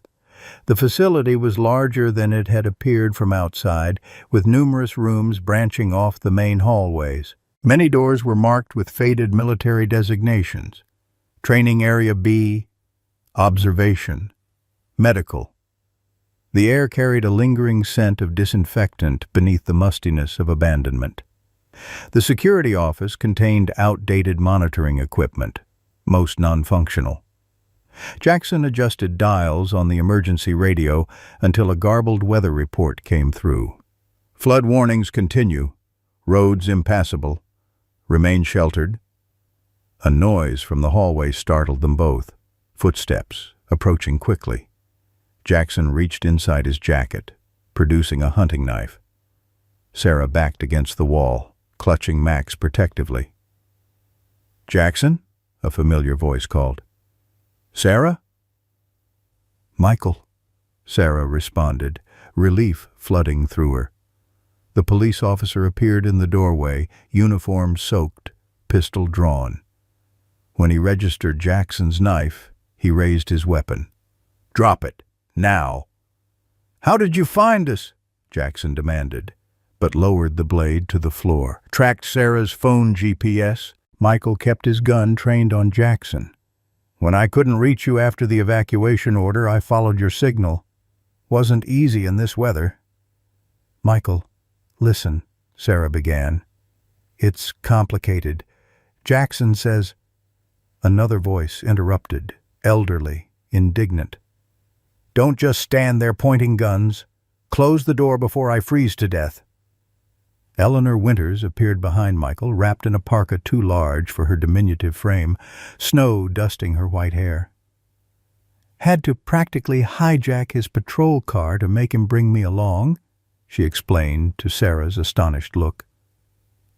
The facility was larger than it had appeared from outside, with numerous rooms branching off the main hallways. Many doors were marked with faded military designations: Training Area B, Observation, Medical. The air carried a lingering scent of disinfectant beneath the mustiness of abandonment. The security office contained outdated monitoring equipment, most non-functional. Jackson adjusted dials on the emergency radio until a garbled weather report came through. "Flood warnings continue. Roads impassable. Remain sheltered." A noise from the hallway startled them both. Footsteps, approaching quickly. Jackson reached inside his jacket, producing a hunting knife. Sarah backed against the wall, clutching Max protectively. "Jackson?" a familiar voice called. "Sarah?" "Michael," Sarah responded, relief flooding through her. The police officer appeared in the doorway, uniform soaked, pistol drawn. When he registered Jackson's knife, he raised his weapon. "Drop it. Now." "How did you find us?" Jackson demanded, but lowered the blade to the floor. "Tracked Sarah's phone GPS." Michael kept his gun trained on Jackson. "When I couldn't reach you after the evacuation order, I followed your signal. Wasn't easy in this weather." "Michael, listen," Sarah began. "It's complicated. Jackson says—" Another voice interrupted, elderly, indignant. "Don't just stand there pointing guns. Close the door before I freeze to death." Eleanor Winters appeared behind Michael, wrapped in a parka too large for her diminutive frame, snow dusting her white hair. "Had to practically hijack his patrol car to make him bring me along," she explained to Sarah's astonished look.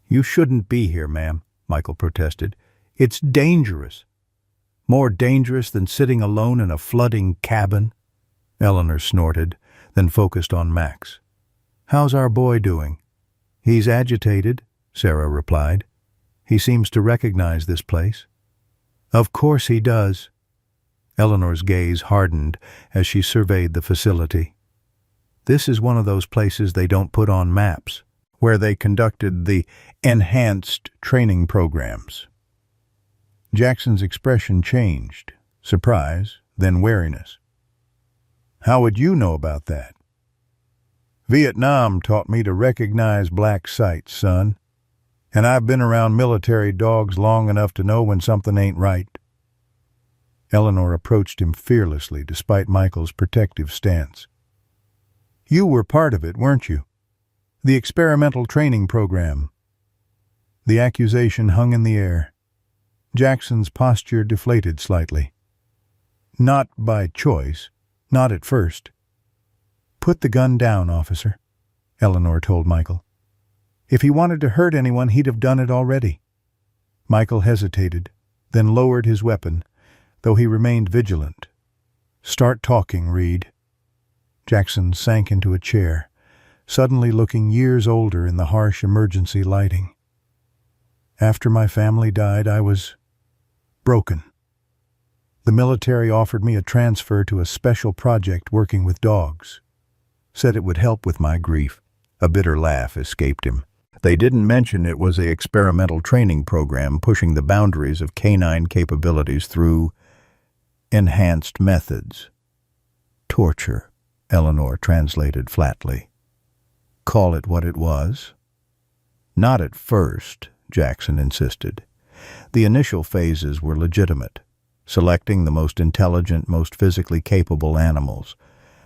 "You shouldn't be here, ma'am," Michael protested. "It's dangerous. More dangerous than sitting alone in a flooding cabin." Eleanor snorted, then focused on Max. "How's our boy doing?" "He's agitated," Sarah replied. "He seems to recognize this place." "Of course he does." Eleanor's gaze hardened as she surveyed the facility. "This is one of those places they don't put on maps, where they conducted the enhanced training programs." Jackson's expression changed, surprise, then wariness. "How would you know about that?" "Vietnam taught me to recognize black sites, son. And I've been around military dogs long enough to know when something ain't right." Eleanor approached him fearlessly despite Michael's protective stance. "You were part of it, weren't you? The experimental training program." The accusation hung in the air. Jackson's posture deflated slightly. "Not by choice. Not at first." "Put the gun down, officer," Eleanor told Michael. "If he wanted to hurt anyone, he'd have done it already." Michael hesitated, then lowered his weapon, though he remained vigilant. "Start talking, Reed." Jackson sank into a chair, suddenly looking years older in the harsh emergency lighting. "After my family died, I was broken. The military offered me a transfer to a special project working with dogs. Said it would help with my grief." A bitter laugh escaped him. "They didn't mention it was an experimental training program pushing the boundaries of canine capabilities through enhanced methods." "Torture," Eleanor translated flatly. "Call it what it was." "Not at first," Jackson insisted. "The initial phases were legitimate, selecting the most intelligent, most physically capable animals.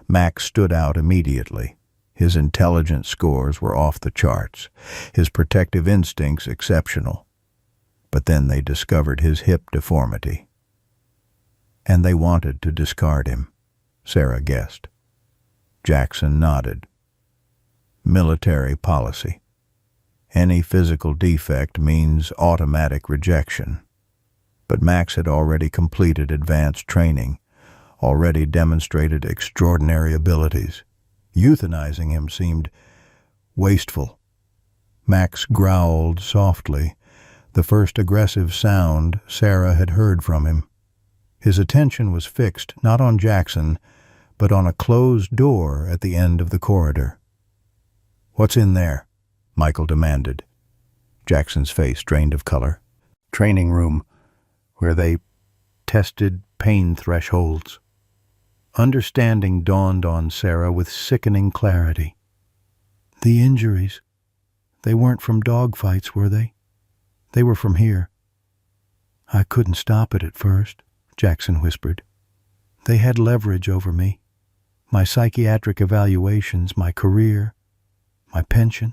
Max stood out immediately. His intelligence scores were off the charts, his protective instincts exceptional. But then they discovered his hip deformity. And they wanted to discard him," Sarah guessed. Jackson nodded. "Military policy. Any physical defect means automatic rejection. But Max had already completed advanced training, already demonstrated extraordinary abilities. Euthanizing him seemed wasteful." Max growled softly, the first aggressive sound Sarah had heard from him. His attention was fixed not on Jackson, but on a closed door at the end of the corridor. "What's in there?" Michael demanded. Jackson's face drained of color. "Training room, where they tested pain thresholds." Understanding dawned on Sarah with sickening clarity. "The injuries, they weren't from dogfights, were they? They were from here." "I couldn't stop it at first," Jackson whispered. "They had leverage over me. My psychiatric evaluations, my career, my pension.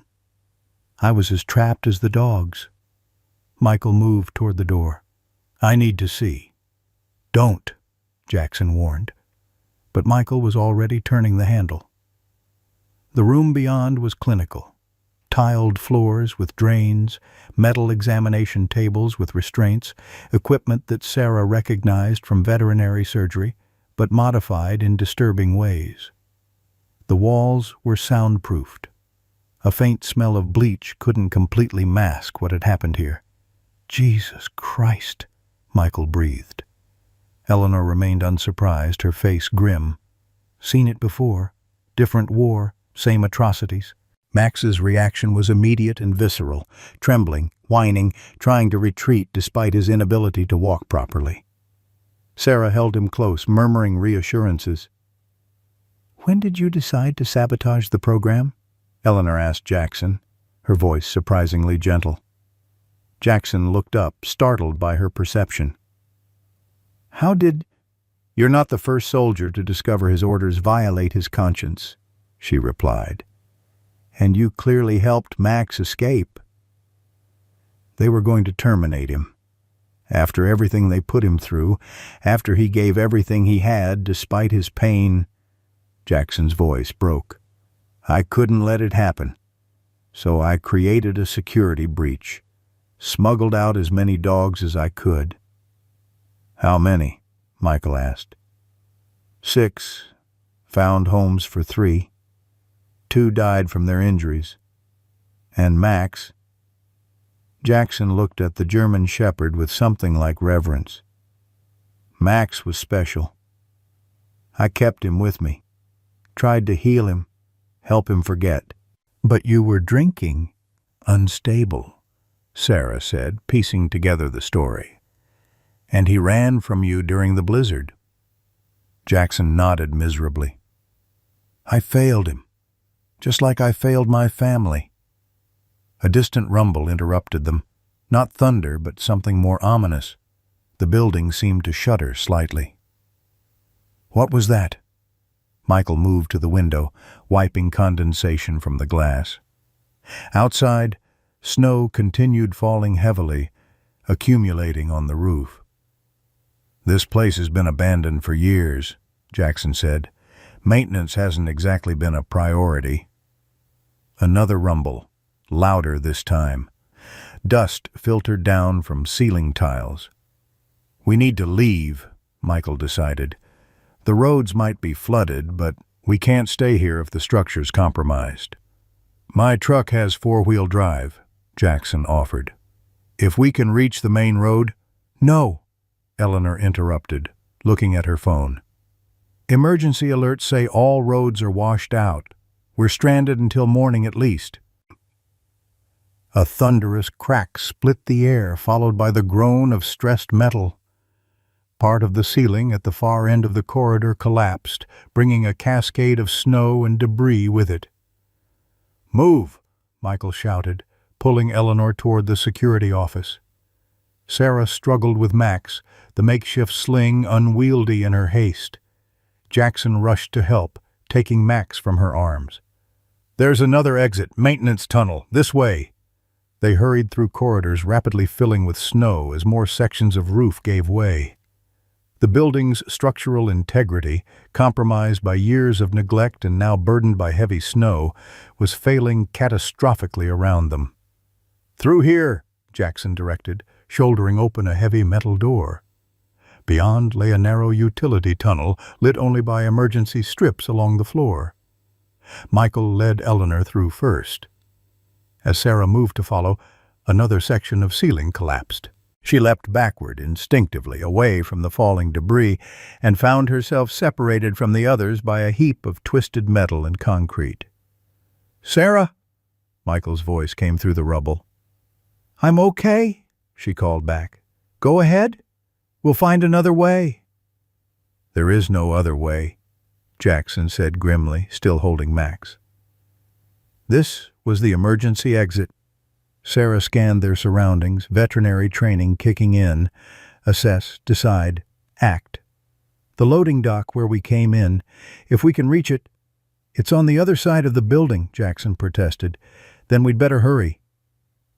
I was as trapped as the dogs." Michael moved toward the door. "I need to see." "Don't," Jackson warned. But Michael was already turning the handle. The room beyond was clinical. Tiled floors with drains, metal examination tables with restraints, equipment that Sarah recognized from veterinary surgery, but modified in disturbing ways. The walls were soundproofed. A faint smell of bleach couldn't completely mask what had happened here. "Jesus Christ," Michael breathed. Eleanor remained unsurprised, her face grim. "Seen it before. Different war, same atrocities." Max's reaction was immediate and visceral, trembling, whining, trying to retreat despite his inability to walk properly. Sarah held him close, murmuring reassurances. "When did you decide to sabotage the program?" Eleanor asked Jackson, her voice surprisingly gentle. Jackson looked up, startled by her perception. "How did—" "You're not the first soldier to discover his orders violate his conscience," she replied. "And you clearly helped Max escape." They were going to terminate him. After everything they put him through, after he gave everything he had despite his pain, Jackson's voice broke. "I couldn't let it happen. So I created a security breach, smuggled out as many dogs as I could." "How many?" Michael asked. 6. Found homes for 3. 2 died from their injuries. And Max—" Jackson looked at the German shepherd with something like reverence. "Max was special. I kept him with me, tried to heal him, help him forget." "But you were drinking, unstable," Sarah said, piecing together the story. "And he ran from you during the blizzard." Jackson nodded miserably. "I failed him, just like I failed my family." A distant rumble interrupted them, not thunder, but something more ominous. The building seemed to shudder slightly. "What was that?" Michael moved to the window, wiping condensation from the glass. Outside, snow continued falling heavily, accumulating on the roof. "This place has been abandoned for years," Jackson said. "Maintenance hasn't exactly been a priority." Another rumble, louder this time. Dust filtered down from ceiling tiles. "We need to leave," Michael decided. "The roads might be flooded, but we can't stay here if the structure's compromised." "My truck has four-wheel drive," Jackson offered. "If we can reach the main road—" "No," Eleanor interrupted, looking at her phone. "Emergency alerts say all roads are washed out. We're stranded until morning at least." A thunderous crack split the air, followed by the groan of stressed metal. Part of the ceiling at the far end of the corridor collapsed, bringing a cascade of snow and debris with it. "Move!" Michael shouted, pulling Eleanor toward the security office. Sarah struggled with Max, the makeshift sling unwieldy in her haste. Jackson rushed to help, taking Max from her arms. "There's another exit, maintenance tunnel, this way." They hurried through corridors rapidly filling with snow as more sections of roof gave way. The building's structural integrity, compromised by years of neglect and now burdened by heavy snow, was failing catastrophically around them. "Through here," Jackson directed, shouldering open a heavy metal door. Beyond lay a narrow utility tunnel, lit only by emergency strips along the floor. Michael led Eleanor through first. As Sarah moved to follow, another section of ceiling collapsed. She leapt backward instinctively, away from the falling debris, and found herself separated from the others by a heap of twisted metal and concrete. "Sarah!" Michael's voice came through the rubble. "I'm okay," she called back. "Go ahead. We'll find another way." "There is no other way," Jackson said grimly, still holding Max. This was the emergency exit. Sarah scanned their surroundings, veterinary training kicking in. Assess, decide, act. "The loading dock where we came in. If we can reach it—" "It's on the other side of the building," Jackson protested. "Then we'd better hurry."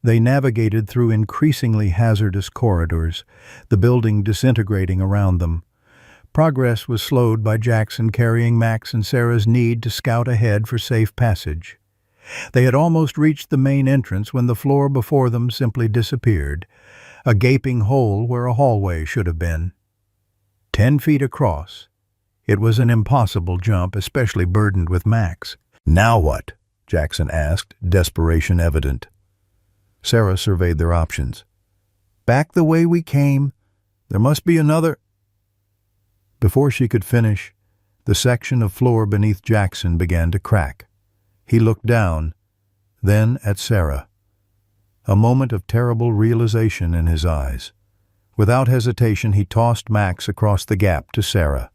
They navigated through increasingly hazardous corridors, the building disintegrating around them. Progress was slowed by Jackson carrying Max and Sarah's need to scout ahead for safe passage. They had almost reached the main entrance when the floor before them simply disappeared, a gaping hole where a hallway should have been. 10 feet across. It was an impossible jump, especially burdened with Max. "Now what?" Jackson asked, desperation evident. Sarah surveyed their options. "Back the way we came. There must be another—" Before she could finish, the section of floor beneath Jackson began to crack. He looked down, then at Sarah. A moment of terrible realization in his eyes. Without hesitation, he tossed Max across the gap to Sarah.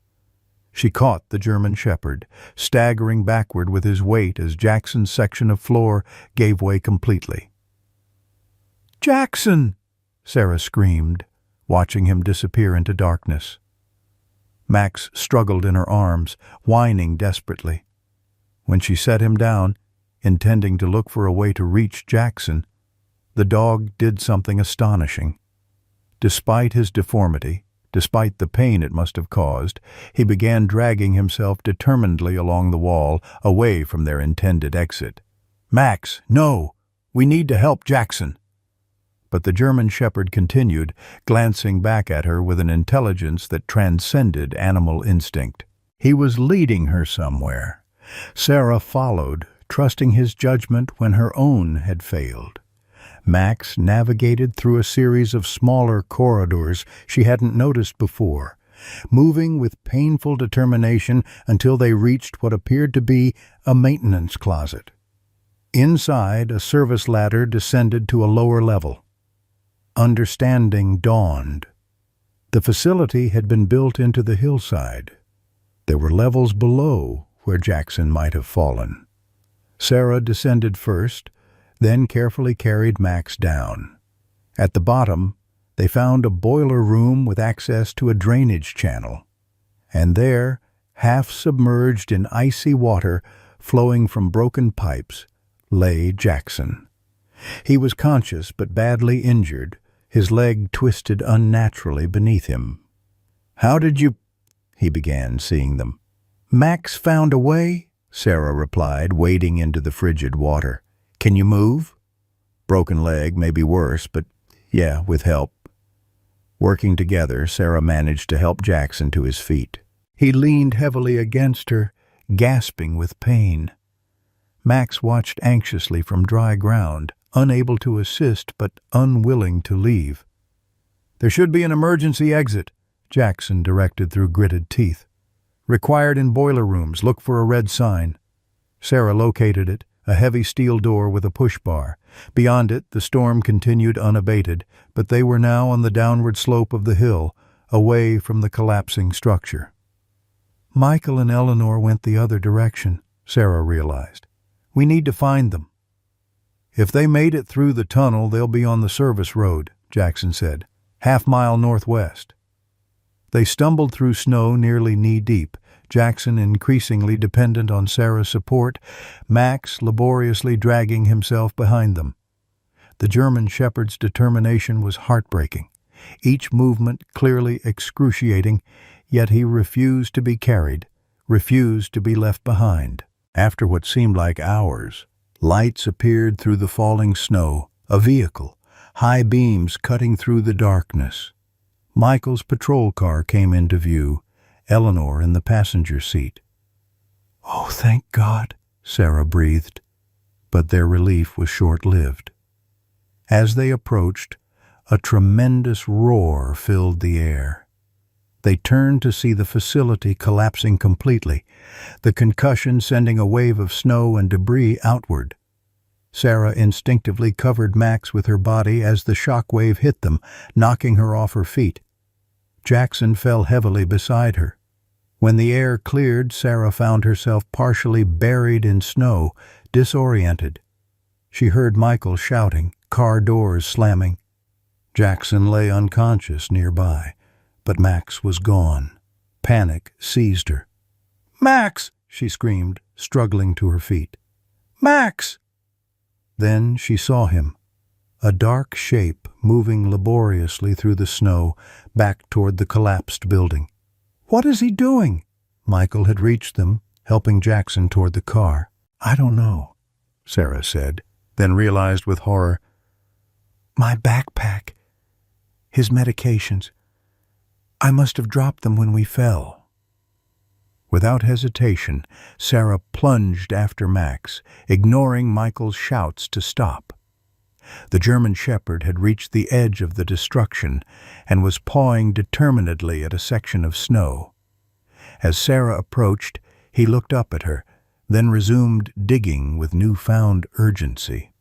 She caught the German Shepherd, staggering backward with his weight as Jackson's section of floor gave way completely. "Jackson!" Sarah screamed, watching him disappear into darkness. Max struggled in her arms, whining desperately. When she set him down, intending to look for a way to reach Jackson, the dog did something astonishing. Despite his deformity, despite the pain it must have caused, he began dragging himself determinedly along the wall, away from their intended exit. "Max, no! We need to help Jackson!" But the German Shepherd continued, glancing back at her with an intelligence that transcended animal instinct. He was leading her somewhere. Sarah followed, trusting his judgment when her own had failed. Max navigated through a series of smaller corridors she hadn't noticed before, moving with painful determination until they reached what appeared to be a maintenance closet. Inside, a service ladder descended to a lower level. Understanding dawned. The facility had been built into the hillside. There were levels below where Jackson might have fallen. Sarah descended first, then carefully carried Max down. At the bottom, They found a boiler room with access to a drainage channel, and there, half submerged in icy water flowing from broken pipes, lay Jackson. He was conscious but badly injured, his leg twisted unnaturally beneath him. "How did you—" he began, seeing them. "Max found a way," Sarah replied, wading into the frigid water. "Can you move?" "Broken leg, may be worse, but yeah, with help." Working together, Sarah managed to help Jackson to his feet. He leaned heavily against her, gasping with pain. Max watched anxiously from dry ground, unable to assist but unwilling to leave. "There should be an emergency exit," Jackson directed through gritted teeth. "Required in boiler rooms. Look for a red sign." Sarah located it, a heavy steel door with a push bar. Beyond it, the storm continued unabated, but they were now on the downward slope of the hill, away from the collapsing structure. Michael and Eleanor went the other direction, Sarah realized. "We need to find them." "If they made it through the tunnel, they'll be on the service road," Jackson said, "half-mile northwest." They stumbled through snow nearly knee-deep, Jackson increasingly dependent on Sarah's support, Max laboriously dragging himself behind them. The German shepherd's determination was heartbreaking, each movement clearly excruciating, yet he refused to be carried, refused to be left behind. After what seemed like hours, lights appeared through the falling snow, a vehicle, high beams cutting through the darkness. Michael's patrol car came into view, Eleanor in the passenger seat. "Oh, thank God," Sarah breathed, but their relief was short-lived. As they approached, a tremendous roar filled the air. They turned to see the facility collapsing completely, the concussion sending a wave of snow and debris outward. Sarah instinctively covered Max with her body as the shock wave hit them, knocking her off her feet. Jackson fell heavily beside her. When the air cleared, Sarah found herself partially buried in snow, disoriented. She heard Michael shouting, car doors slamming. Jackson lay unconscious nearby, but Max was gone. Panic seized her. "Max!" she screamed, struggling to her feet. "Max!" Then she saw him, a dark shape moving laboriously through the snow back toward the collapsed building. "What is he doing?" Michael had reached them, helping Jackson toward the car. "I don't know," Sarah said, then realized with horror. "My backpack. His medications. I must have dropped them when we fell." Without hesitation, Sarah plunged after Max, ignoring Michael's shouts to stop. The German shepherd had reached the edge of the destruction and was pawing determinedly at a section of snow. As Sarah approached, he looked up at her, then resumed digging with newfound urgency.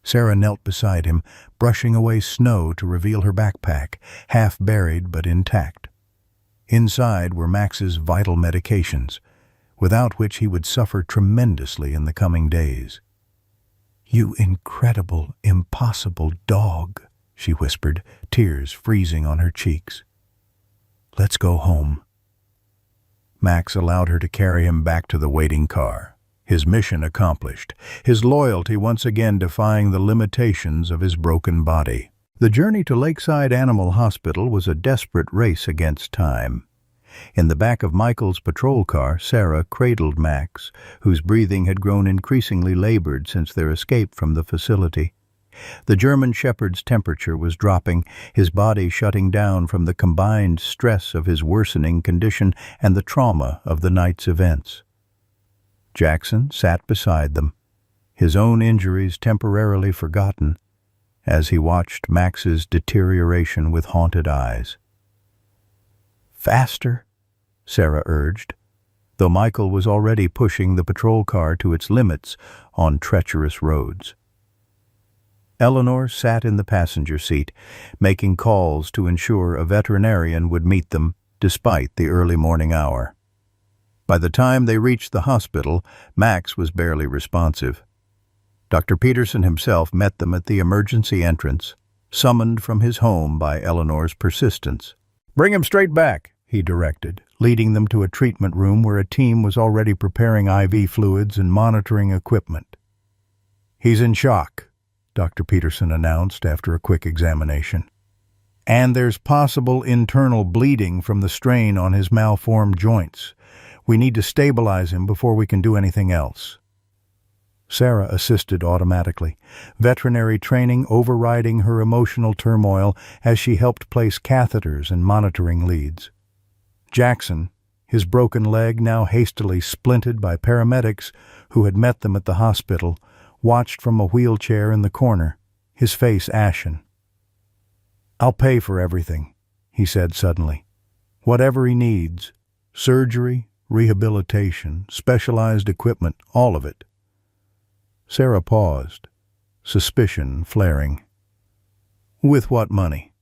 Sarah knelt beside him, brushing away snow to reveal her backpack, half buried but intact. Inside were Max's vital medications, without which he would suffer tremendously in the coming days. "You incredible, impossible dog," she whispered, tears freezing on her cheeks. "Let's go home." Max allowed her to carry him back to the waiting car, his mission accomplished, his loyalty once again defying the limitations of his broken body. The journey to Lakeside Animal Hospital was a desperate race against time. In the back of Michael's patrol car, Sarah cradled Max, whose breathing had grown increasingly labored since their escape from the facility. The German shepherd's temperature was dropping, his body shutting down from the combined stress of his worsening condition and the trauma of the night's events. Jackson sat beside them, his own injuries temporarily forgotten, as he watched Max's deterioration with haunted eyes. "Faster," Sarah urged, though Michael was already pushing the patrol car to its limits on treacherous roads. Eleanor sat in the passenger seat, making calls to ensure a veterinarian would meet them despite the early morning hour. By the time they reached the hospital, Max was barely responsive. Dr. Peterson himself met them at the emergency entrance, summoned from his home by Eleanor's persistence. "Bring him straight back," he directed, leading them to a treatment room where a team was already preparing IV fluids and monitoring equipment. "He's in shock," Dr. Peterson announced after a quick examination. "And there's possible internal bleeding from the strain on his malformed joints. We need to stabilize him before we can do anything else." Sarah assisted automatically, veterinary training overriding her emotional turmoil as she helped place catheters and monitoring leads. Jackson, his broken leg now hastily splinted by paramedics who had met them at the hospital, watched from a wheelchair in the corner, his face ashen. "I'll pay for everything," he said suddenly. "Whatever he needs. Surgery, rehabilitation, specialized equipment, all of it." Sarah paused, suspicion flaring. "With what money?"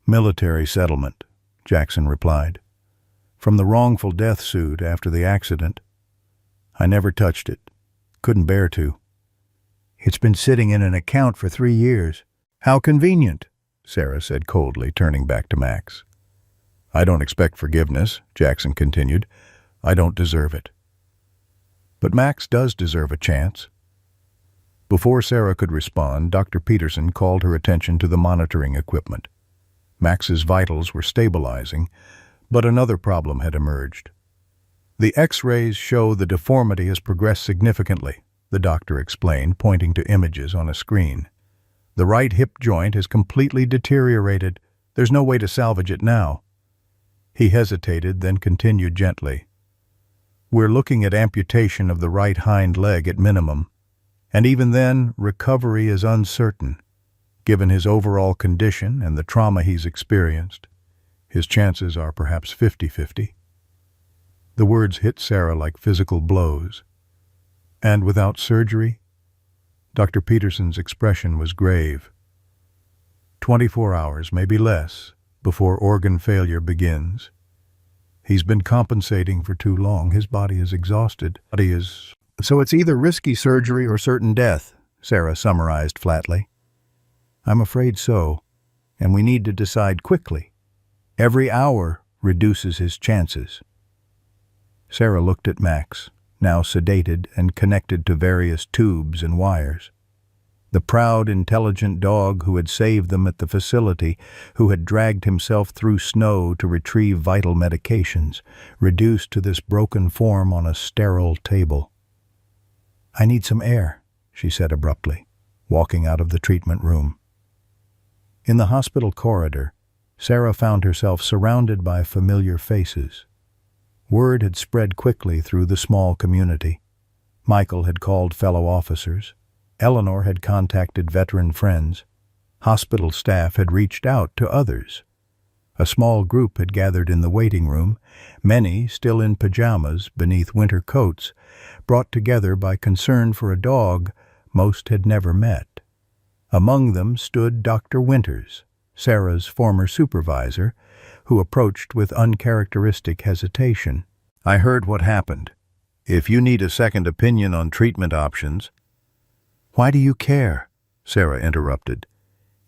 "Military settlement," Jackson replied. "From the wrongful death suit after the accident. I never touched it. Couldn't bear to. It's been sitting in an account for 3 years. How convenient," Sarah said coldly, turning back to Max. "I don't expect forgiveness," Jackson continued. "I don't deserve it. But Max does deserve a chance." Before Sarah could respond, Dr. Peterson called her attention to the monitoring equipment. Max's vitals were stabilizing, but another problem had emerged. "The X-rays show the deformity has progressed significantly," the doctor explained, pointing to images on a screen. "The right hip joint has completely deteriorated. There's no way to salvage it now." He hesitated, then continued gently. "We're looking at amputation of the right hind leg at minimum, and even then, recovery is uncertain. Given his overall condition and the trauma he's experienced, his chances are perhaps 50-50. The words hit Sarah like physical blows. "And without surgery?" Dr. Peterson's expression was grave. 24 hours, maybe less, before organ failure begins. He's been compensating for too long. His body is exhausted. So it's either risky surgery or certain death," Sarah summarized flatly. "I'm afraid so, and we need to decide quickly. Every hour reduces his chances." Sarah looked at Max, now sedated and connected to various tubes and wires. The proud, intelligent dog who had saved them at the facility, who had dragged himself through snow to retrieve vital medications, reduced to this broken form on a sterile table. "I need some air," she said abruptly, walking out of the treatment room. In the hospital corridor, Sarah found herself surrounded by familiar faces. Word had spread quickly through the small community. Michael had called fellow officers. Eleanor had contacted veteran friends. Hospital staff had reached out to others. A small group had gathered in the waiting room, many still in pajamas beneath winter coats, brought together by concern for a dog most had never met. Among them stood Dr. Winters, Sarah's former supervisor, who approached with uncharacteristic hesitation. "I heard what happened. If you need a second opinion on treatment options—" "Why do you care?" Sarah interrupted.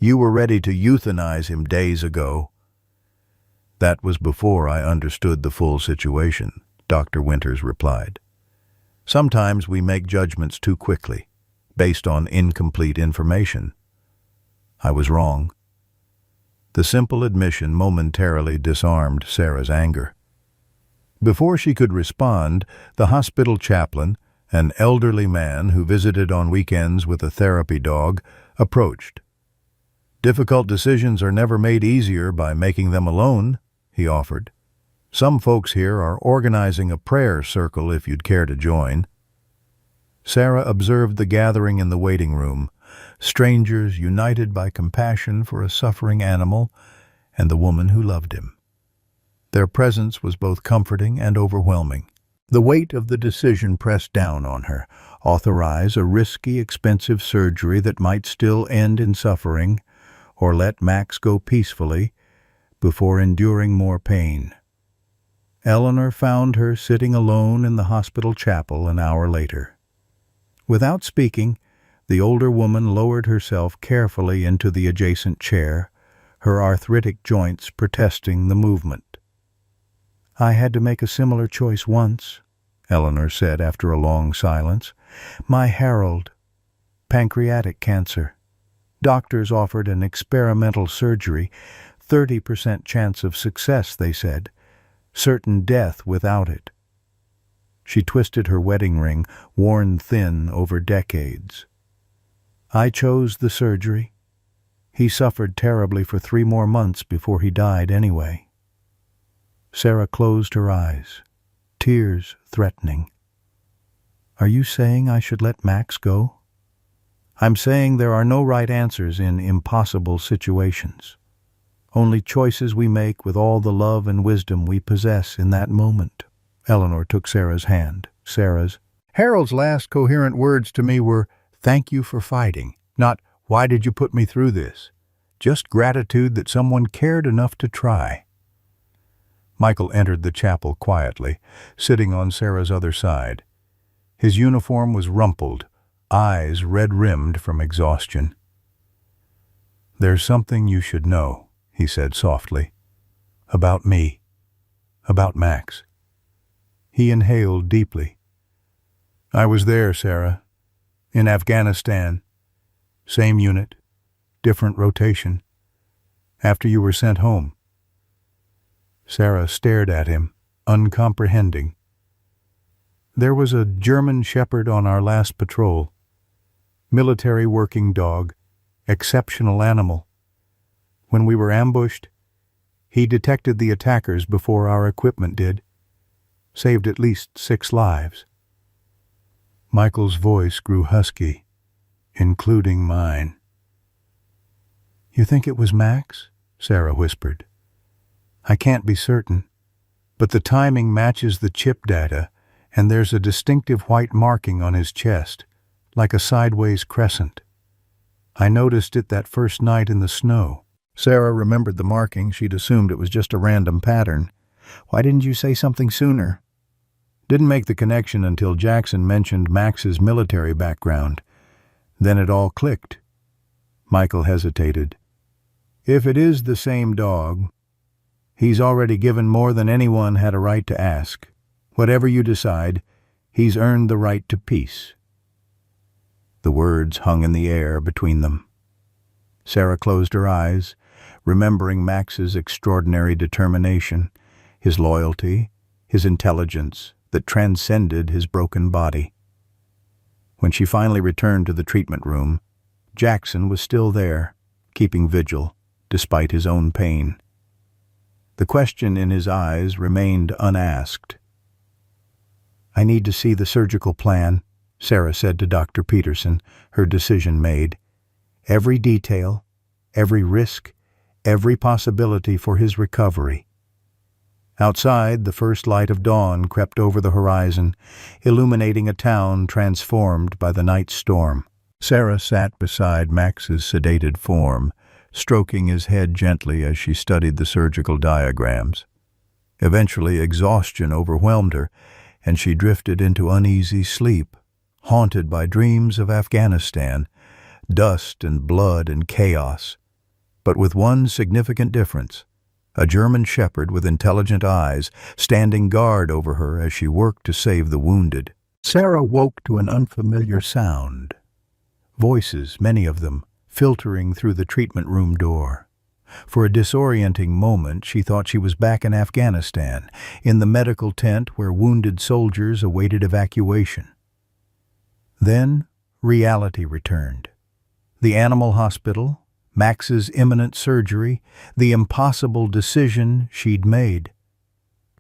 "You were ready to euthanize him days ago." "That was before I understood the full situation," Dr. Winters replied. "Sometimes we make judgments too quickly, based on incomplete information. I was wrong." The simple admission momentarily disarmed Sarah's anger. Before she could respond, the hospital chaplain, an elderly man who visited on weekends with a therapy dog, approached. "Difficult decisions are never made easier by making them alone," he offered. "Some folks here are organizing a prayer circle if you'd care to join." Sarah observed the gathering in the waiting room, strangers united by compassion for a suffering animal and the woman who loved him. Their presence was both comforting and overwhelming. The weight of the decision pressed down on her. Authorize a risky, expensive surgery that might still end in suffering, or let Max go peacefully before enduring more pain. Eleanor found her sitting alone in the hospital chapel an hour later. Without speaking, The older woman lowered herself carefully into the adjacent chair, her arthritic joints protesting the movement. "I had to make a similar choice once," Eleanor said after a long silence. "My Harold. Pancreatic cancer. Doctors offered an experimental surgery, 30% chance of success, they said. Certain death without it." She twisted her wedding ring, worn thin over decades. "I chose the surgery. He suffered terribly for 3 more months before he died anyway." Sarah closed her eyes, tears threatening. "Are you saying I should let Max go?" "I'm saying there are no right answers in impossible situations. Only choices we make with all the love and wisdom we possess in that moment." Eleanor took Sarah's hand. Harold's last coherent words to me were, "Thank you for fighting," not, "Why did you put me through this?" Just gratitude that someone cared enough to try. Michael entered the chapel quietly, sitting on Sarah's other side. His uniform was rumpled, eyes red-rimmed from exhaustion. "There's something you should know," he said softly. "About me. About Max." He inhaled deeply. "I was there, Sarah. In Afghanistan. Same unit. Different rotation. After you were sent home." Sarah stared at him, uncomprehending. "There was a German shepherd on our last patrol. Military working dog. Exceptional animal. When we were ambushed, he detected the attackers before our equipment did. Saved at least 6 lives." Michael's voice grew husky, including mine. "You think it was Max?" Sarah whispered. "I can't be certain, but the timing matches the chip data, and there's a distinctive white marking on his chest, like a sideways crescent. I noticed it that first night in the snow." Sarah remembered the marking. She'd assumed it was just a random pattern. "Why didn't you say something sooner?" "Didn't make the connection until Jackson mentioned Max's military background. Then it all clicked." Michael hesitated. "If it is the same dog, he's already given more than anyone had a right to ask. Whatever you decide, he's earned the right to peace." The words hung in the air between them. Sarah closed her eyes, remembering Max's extraordinary determination, his loyalty, his intelligence that transcended his broken body. When she finally returned to the treatment room, Jackson was still there, keeping vigil, despite his own pain. The question in his eyes remained unasked. "I need to see the surgical plan," Sarah said to Dr. Peterson, her decision made. "Every detail, every risk, every possibility for his recovery." Outside, the first light of dawn crept over the horizon, illuminating a town transformed by the night storm. Sarah sat beside Max's sedated form, stroking his head gently as she studied the surgical diagrams. Eventually, exhaustion overwhelmed her, and she drifted into uneasy sleep, haunted by dreams of Afghanistan, dust and blood and chaos, but with one significant difference: a German shepherd with intelligent eyes standing guard over her as she worked to save the wounded. Sarah woke to an unfamiliar sound. Voices, many of them, filtering through the treatment room door. For a disorienting moment, she thought she was back in Afghanistan, in the medical tent where wounded soldiers awaited evacuation. Then, reality returned. The animal hospital, Max's imminent surgery, the impossible decision she'd made.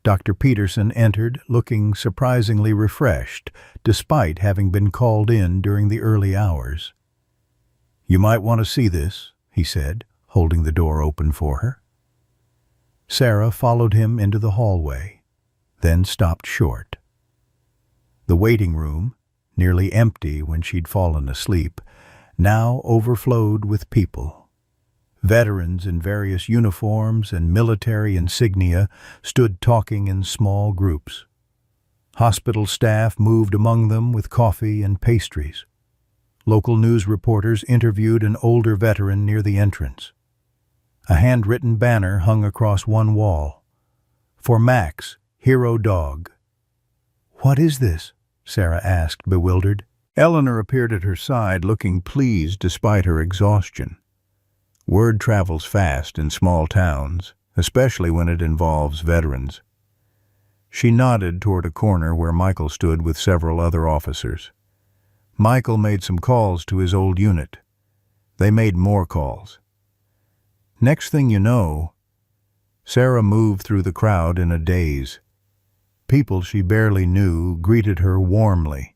Dr. Peterson entered, looking surprisingly refreshed, despite having been called in during the early hours. "You might want to see this," he said, holding the door open for her. Sarah followed him into the hallway, then stopped short. The waiting room, nearly empty when she'd fallen asleep, now overflowed with people. Veterans in various uniforms and military insignia stood talking in small groups. Hospital staff moved among them with coffee and pastries. Local news reporters interviewed an older veteran near the entrance. A handwritten banner hung across one wall. "For Max, hero dog." "What is this?" Sarah asked, bewildered. Eleanor appeared at her side, looking pleased despite her exhaustion. Word travels fast in small towns, especially when it involves veterans. She nodded toward a corner where Michael stood with several other officers. Michael made some calls to his old unit. They made more calls. Next thing you know, Sarah moved through the crowd in a daze. People she barely knew greeted her warmly.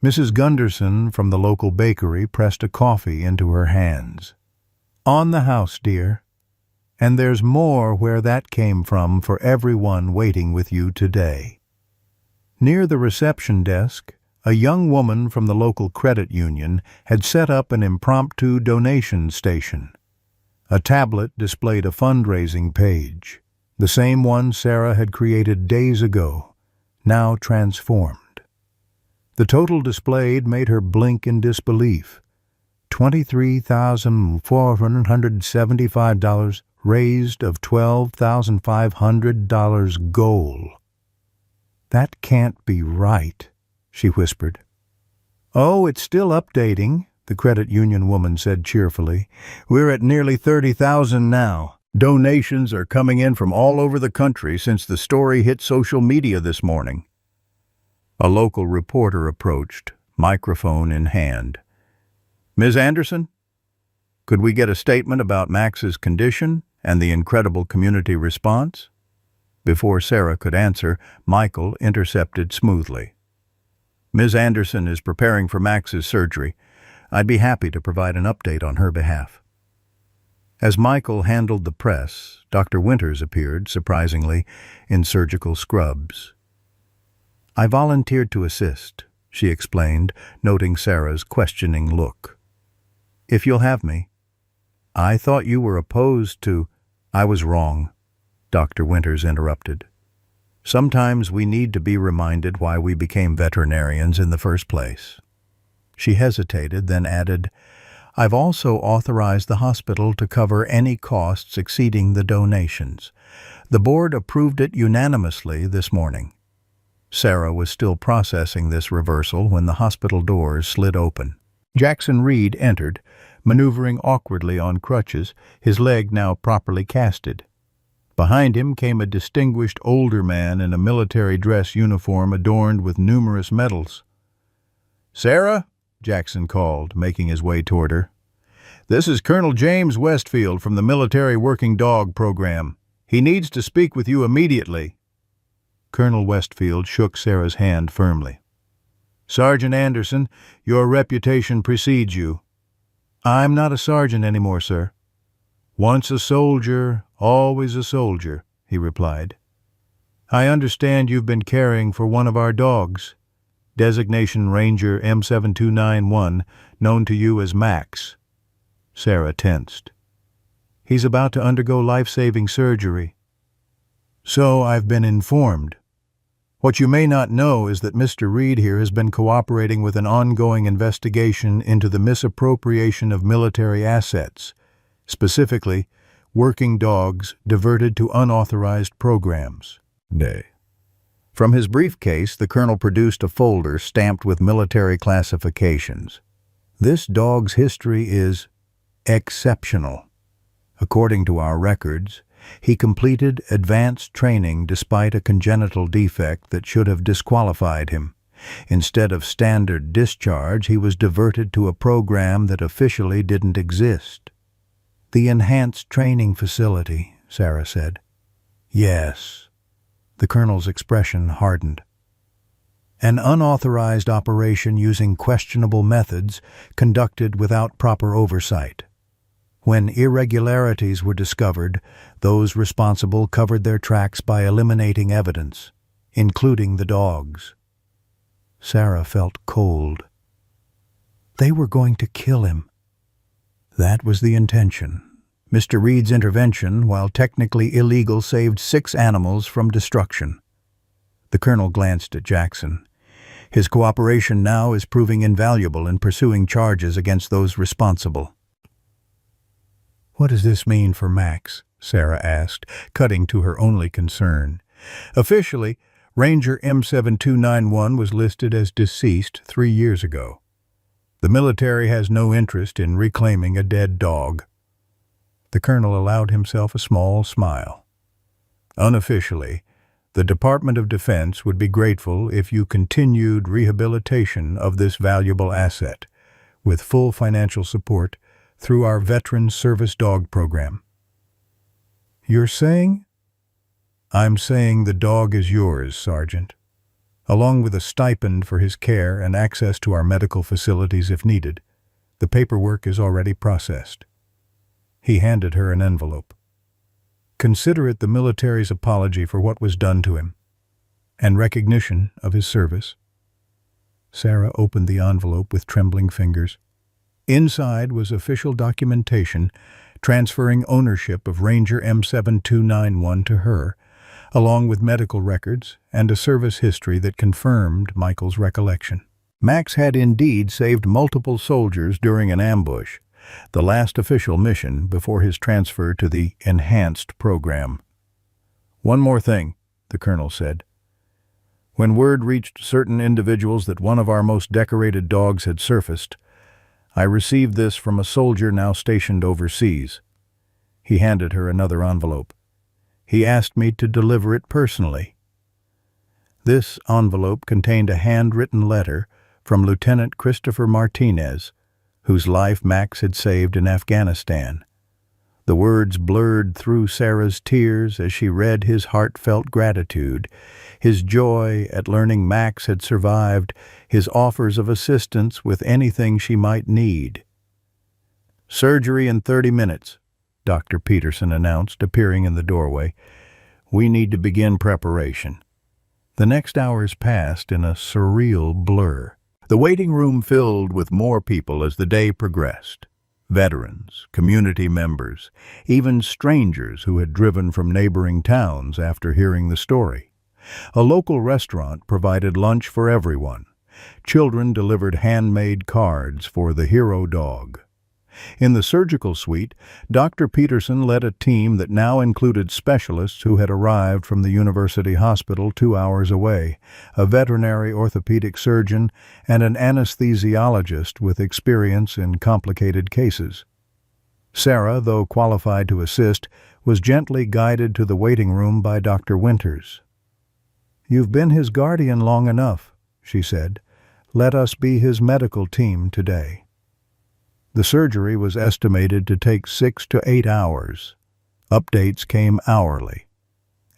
Mrs. Gunderson from the local bakery pressed a coffee into her hands. "On the house, dear. And there's more where that came from for everyone waiting with you today." Near the reception desk, a young woman from the local credit union had set up an impromptu donation station. A tablet displayed a fundraising page, the same one Sarah had created days ago, now transformed. The total displayed made her blink in disbelief. $23,475 raised of $12,500 goal. "That can't be right," she whispered. "Oh, it's still updating," the credit union woman said cheerfully. "We're at nearly 30,000 now. Donations are coming in from all over the country since the story hit social media this morning." A local reporter approached, microphone in hand. "Ms. Anderson, could we get a statement about Max's condition and the incredible community response?" Before Sarah could answer, Michael intercepted smoothly. "Ms. Anderson is preparing for Max's surgery. I'd be happy to provide an update on her behalf." As Michael handled the press, Dr. Winters appeared, surprisingly, in surgical scrubs. "I volunteered to assist," she explained, noting Sarah's questioning look. "If you'll have me." "I thought you were opposed to—" "I was wrong," Dr. Winters interrupted. "Sometimes we need to be reminded why we became veterinarians in the first place." She hesitated, then added, "I've also authorized the hospital to cover any costs exceeding the donations. The board approved it unanimously this morning." Sarah was still processing this reversal when the hospital doors slid open. Jackson Reed entered, maneuvering awkwardly on crutches, his leg now properly casted. Behind him came a distinguished older man in a military dress uniform adorned with numerous medals. "Sarah," Jackson called, making his way toward her. "This is Colonel James Westfield from the Military Working Dog Program. He needs to speak with you immediately." Colonel Westfield shook Sarah's hand firmly. "Sergeant Anderson, your reputation precedes you." "I'm not a sergeant anymore, sir." "Once a soldier, always a soldier," he replied. "I understand you've been caring for one of our dogs, designation Ranger M7291, known to you as Max." Sarah tensed. "He's about to undergo life-saving surgery." "So I've been informed. What you may not know is that Mr. Reed here has been cooperating with an ongoing investigation into the misappropriation of military assets, specifically working dogs diverted to unauthorized programs." Nay. From his briefcase, the colonel produced a folder stamped with military classifications. "This dog's history is exceptional. According to our records, he completed advanced training despite a congenital defect that should have disqualified him. Instead of standard discharge, he was diverted to a program that officially didn't exist." "The enhanced training facility," Sarah said. "Yes." The colonel's expression hardened. "An unauthorized operation using questionable methods conducted without proper oversight. When irregularities were discovered, those responsible covered their tracks by eliminating evidence, including the dogs." Sarah felt cold. They were going to kill him. That was the intention. Mr. Reed's intervention, while technically illegal, saved 6 animals from destruction. The colonel glanced at Jackson. His cooperation now is proving invaluable in pursuing charges against those responsible. "What does this mean for Max?" Sarah asked, cutting to her only concern. Officially, Ranger M7291 was listed as deceased 3 years ago. The military has no interest in reclaiming a dead dog. The colonel allowed himself a small smile. Unofficially, the Department of Defense would be grateful if you continued rehabilitation of this valuable asset, with full financial support through our Veteran Service Dog Program. "You're saying?" "I'm saying the dog is yours, Sergeant, along with a stipend for his care and access to our medical facilities if needed. The paperwork is already processed." He handed her an envelope. "Consider it the military's apology for what was done to him, and recognition of his service." Sarah opened the envelope with trembling fingers. Inside was official documentation transferring ownership of Ranger M7291 to her, along with medical records and a service history that confirmed Michael's recollection. Max had indeed saved multiple soldiers during an ambush, the last official mission before his transfer to the enhanced program. "One more thing," the colonel said. "When word reached certain individuals that one of our most decorated dogs had surfaced, I received this from a soldier now stationed overseas." He handed her another envelope. "He asked me to deliver it personally." This envelope contained a handwritten letter from Lieutenant Christopher Martinez, whose life Max had saved in Afghanistan. The words blurred through Sarah's tears as she read his heartfelt gratitude, his joy at learning Max had survived, his offers of assistance with anything she might need. "Surgery in 30 minutes, Dr. Peterson announced, appearing in the doorway. "We need to begin preparation." The next hours passed in a surreal blur. The waiting room filled with more people as the day progressed. Veterans, community members, even strangers who had driven from neighboring towns after hearing the story. A local restaurant provided lunch for everyone. Children delivered handmade cards for the hero dog. In the surgical suite, Dr. Peterson led a team that now included specialists who had arrived from the university hospital 2 hours away, a veterinary orthopedic surgeon, and an anesthesiologist with experience in complicated cases. Sarah, though qualified to assist, was gently guided to the waiting room by Dr. Winters. "You've been his guardian long enough," she said. "Let us be his medical team today." The surgery was estimated to take 6 to 8 hours. Updates came hourly.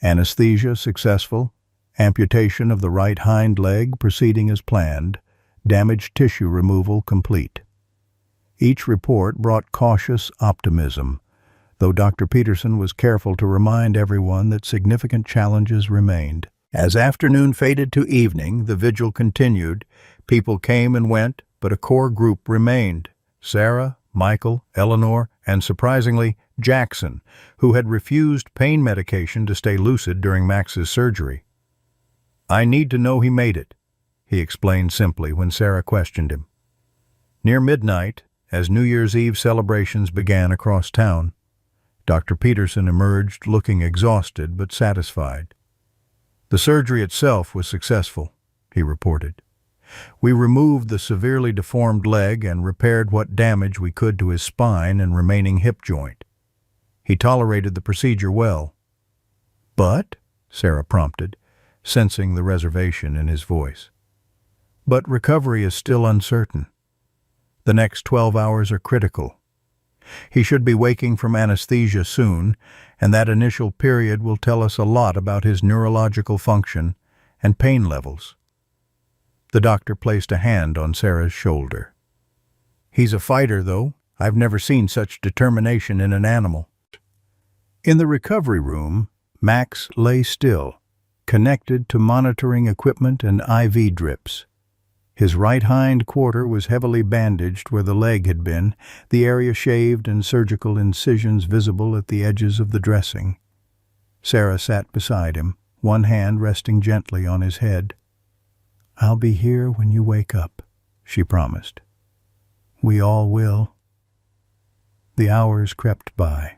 Anesthesia successful, amputation of the right hind leg proceeding as planned, damaged tissue removal complete. Each report brought cautious optimism, though Dr. Peterson was careful to remind everyone that significant challenges remained. As afternoon faded to evening, the vigil continued. People came and went, but a core group remained. Sarah, Michael, Eleanor, and surprisingly, Jackson, who had refused pain medication to stay lucid during Max's surgery. "I need to know he made it," he explained simply when Sarah questioned him. Near midnight, as New Year's Eve celebrations began across town, Dr. Peterson emerged looking exhausted but satisfied. "The surgery itself was successful," he reported. "We removed the severely deformed leg and repaired what damage we could to his spine and remaining hip joint. He tolerated the procedure well." "But?" Sarah prompted, sensing the reservation in his voice. "But recovery is still uncertain. The next 12 hours are critical. He should be waking from anesthesia soon, and that initial period will tell us a lot about his neurological function and pain levels." The doctor placed a hand on Sarah's shoulder. "He's a fighter, though. I've never seen such determination in an animal." In the recovery room, Max lay still, connected to monitoring equipment and IV drips. His right hind quarter was heavily bandaged where the leg had been, the area shaved and surgical incisions visible at the edges of the dressing. Sarah sat beside him, one hand resting gently on his head. "I'll be here when you wake up," she promised. "We all will." The hours crept by.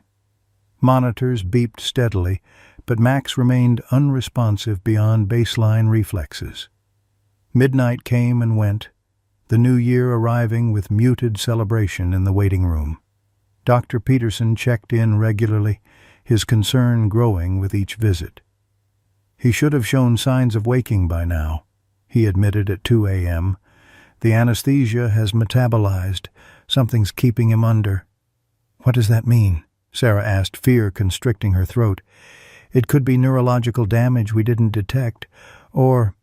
Monitors beeped steadily, but Max remained unresponsive beyond baseline reflexes. Midnight came and went, the new year arriving with muted celebration in the waiting room. Dr. Peterson checked in regularly, his concern growing with each visit. "He should have shown signs of waking by now," he admitted at 2 a.m. "The anesthesia has metabolized. Something's keeping him under." "What does that mean?" Sarah asked, fear constricting her throat. "It could be neurological damage we didn't detect, or—"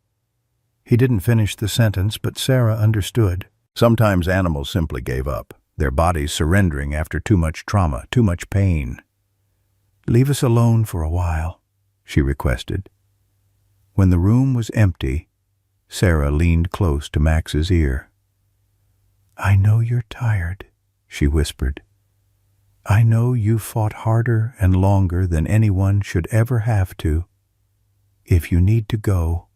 He didn't finish the sentence, but Sarah understood. Sometimes animals simply gave up, their bodies surrendering after too much trauma, too much pain. "Leave us alone for a while," she requested. When the room was empty, Sarah leaned close to Max's ear. "I know you're tired," she whispered. "I know you fought harder and longer than anyone should ever have to. If you need to go,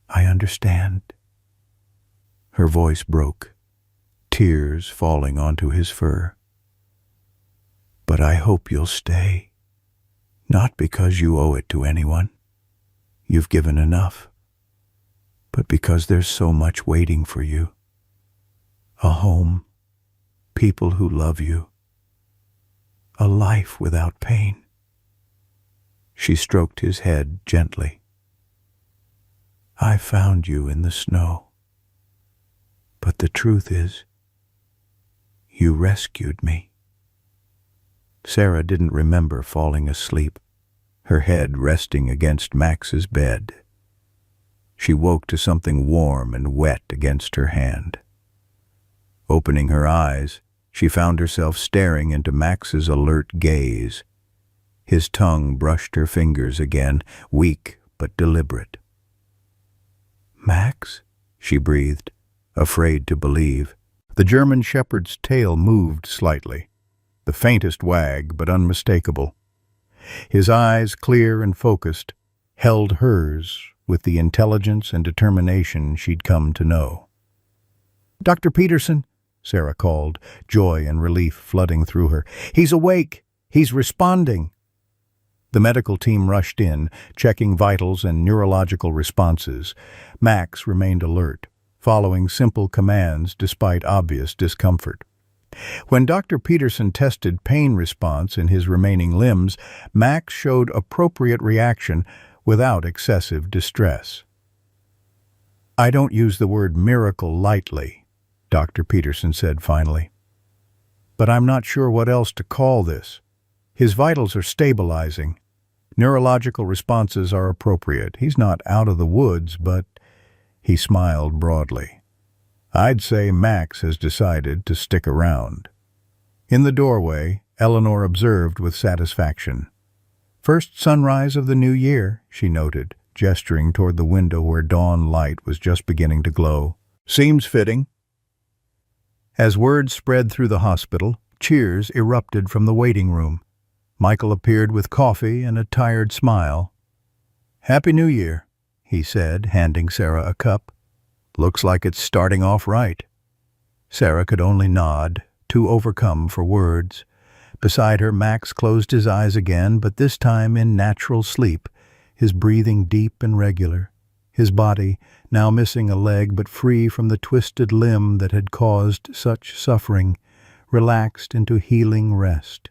I understand." Her voice broke, tears falling onto his fur. "But I hope you'll stay, not because you owe it to anyone. You've given enough, but because there's so much waiting for you. A home, people who love you, a life without pain." She stroked his head gently. "I found you in the snow. But the truth is, you rescued me." Sarah didn't remember falling asleep, her head resting against Max's bed. She woke to something warm and wet against her hand. Opening her eyes, she found herself staring into Max's alert gaze. His tongue brushed her fingers again, weak but deliberate. "Max?" she breathed, afraid to believe. The German shepherd's tail moved slightly, the faintest wag but unmistakable. His eyes, clear and focused, held hers with the intelligence and determination she'd come to know. "Dr. Peterson," Sarah called, joy and relief flooding through her. "He's awake! He's responding!" The medical team rushed in, checking vitals and neurological responses. Max remained alert, following simple commands despite obvious discomfort. When Dr. Peterson tested pain response in his remaining limbs, Max showed appropriate reaction without excessive distress. "I don't use the word miracle lightly," Dr. Peterson said finally. "But I'm not sure what else to call this. His vitals are stabilizing. Neurological responses are appropriate. He's not out of the woods, but—" He smiled broadly. "I'd say Max has decided to stick around." In the doorway, Eleanor observed with satisfaction. "First sunrise of the new year," she noted, gesturing toward the window where dawn light was just beginning to glow. "Seems fitting." As word spread through the hospital, cheers erupted from the waiting room. Michael appeared with coffee and a tired smile. "Happy New Year," he said, handing Sarah a cup. "Looks like it's starting off right." Sarah could only nod, too overcome for words. Beside her, Max closed his eyes again, but this time in natural sleep, his breathing deep and regular. His body, now missing a leg but free from the twisted limb that had caused such suffering, relaxed into healing rest.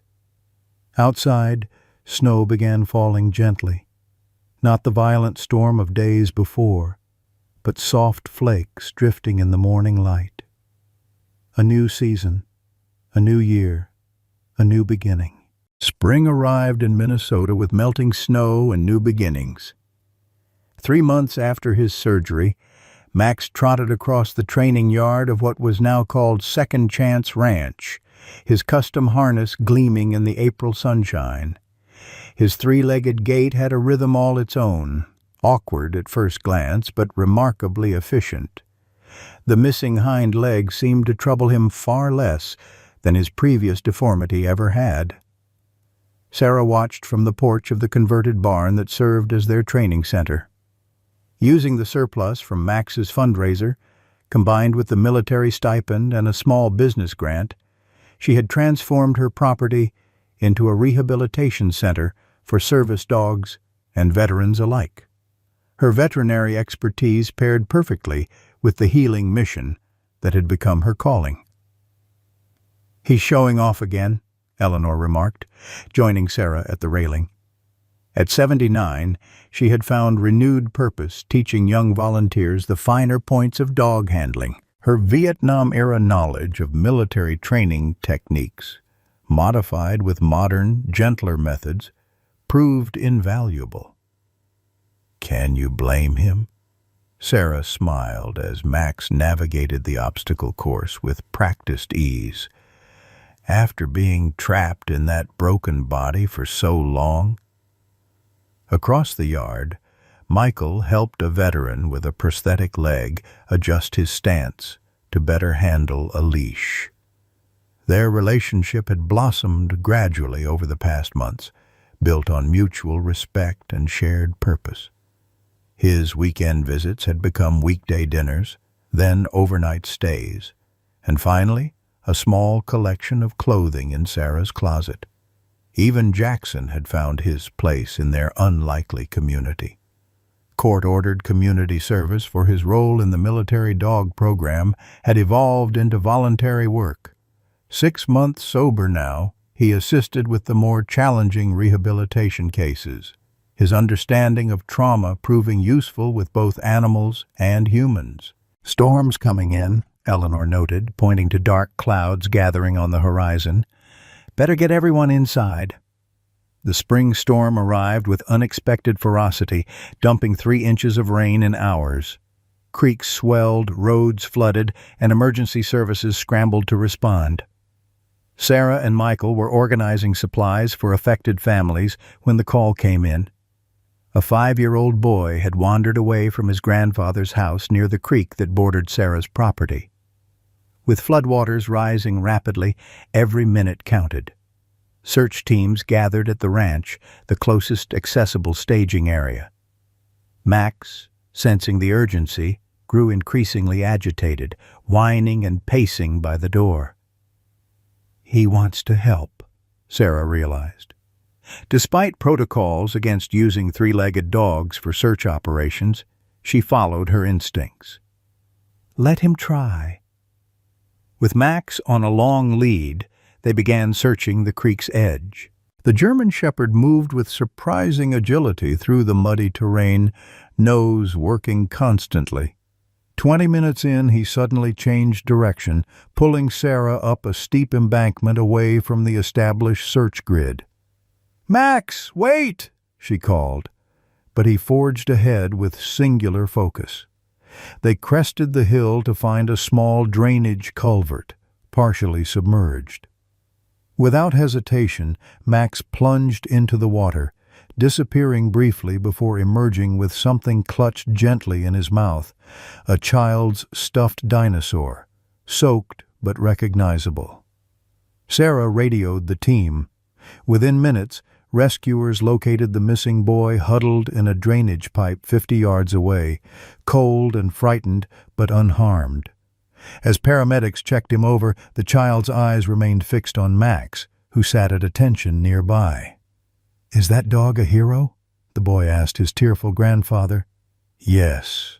Outside, snow began falling gently. Not the violent storm of days before, but soft flakes drifting in the morning light. A new season, a new year, a new beginning. Spring arrived in Minnesota with melting snow and new beginnings. 3 months after his surgery, Max trotted across the training yard of what was now called Second Chance Ranch, his custom harness gleaming in the April sunshine. His 3-legged gait had a rhythm all its own, awkward at first glance, but remarkably efficient. The missing hind leg seemed to trouble him far less than his previous deformity ever had. Sarah watched from the porch of the converted barn that served as their training center. Using the surplus from Max's fundraiser, combined with the military stipend and a small business grant, she had transformed her property into a rehabilitation center for service dogs and veterans alike. Her veterinary expertise paired perfectly with the healing mission that had become her calling. "He's showing off again," Eleanor remarked, joining Sarah at the railing. At 79, she had found renewed purpose teaching young volunteers the finer points of dog handling. Her Vietnam-era knowledge of military training techniques, modified with modern, gentler methods, proved invaluable. "Can you blame him?" Sarah smiled as Max navigated the obstacle course with practiced ease. After being trapped in that broken body for so long. Across the yard, Michael helped a veteran with a prosthetic leg adjust his stance to better handle a leash. Their relationship had blossomed gradually over the past months, built on mutual respect and shared purpose. His weekend visits had become weekday dinners, then overnight stays, and finally, a small collection of clothing in Sarah's closet. Even Jackson had found his place in their unlikely community. Court-ordered community service for his role in the military dog program had evolved into voluntary work. 6 months sober now, he assisted with the more challenging rehabilitation cases, his understanding of trauma proving useful with both animals and humans. "Storm's coming in," Eleanor noted, pointing to dark clouds gathering on the horizon. "Better get everyone inside." The spring storm arrived with unexpected ferocity, dumping 3 inches of rain in hours. Creeks swelled, roads flooded, and emergency services scrambled to respond. Sarah and Michael were organizing supplies for affected families when the call came in. A 5-year-old boy had wandered away from his grandfather's house near the creek that bordered Sarah's property. With floodwaters rising rapidly, every minute counted. Search teams gathered at the ranch, the closest accessible staging area. Max, sensing the urgency, grew increasingly agitated, whining and pacing by the door. He wants to help, Sarah realized. Despite protocols against using 3-legged dogs for search operations, she followed her instincts. Let him try. With Max on a long lead, they began searching the creek's edge. The German Shepherd moved with surprising agility through the muddy terrain, nose working constantly. 20 minutes in, he suddenly changed direction, pulling Sarah up a steep embankment away from the established search grid. "Max, wait!" she called, but he forged ahead with singular focus. They crested the hill to find a small drainage culvert, partially submerged. Without hesitation, Max plunged into the water, disappearing briefly before emerging with something clutched gently in his mouth, a child's stuffed dinosaur, soaked but recognizable. Sarah radioed the team. Within minutes, rescuers located the missing boy huddled in a drainage pipe 50 yards away, cold and frightened but unharmed. As paramedics checked him over, the child's eyes remained fixed on Max, who sat at attention nearby. "Is that dog a hero?" the boy asked his tearful grandfather. "Yes,"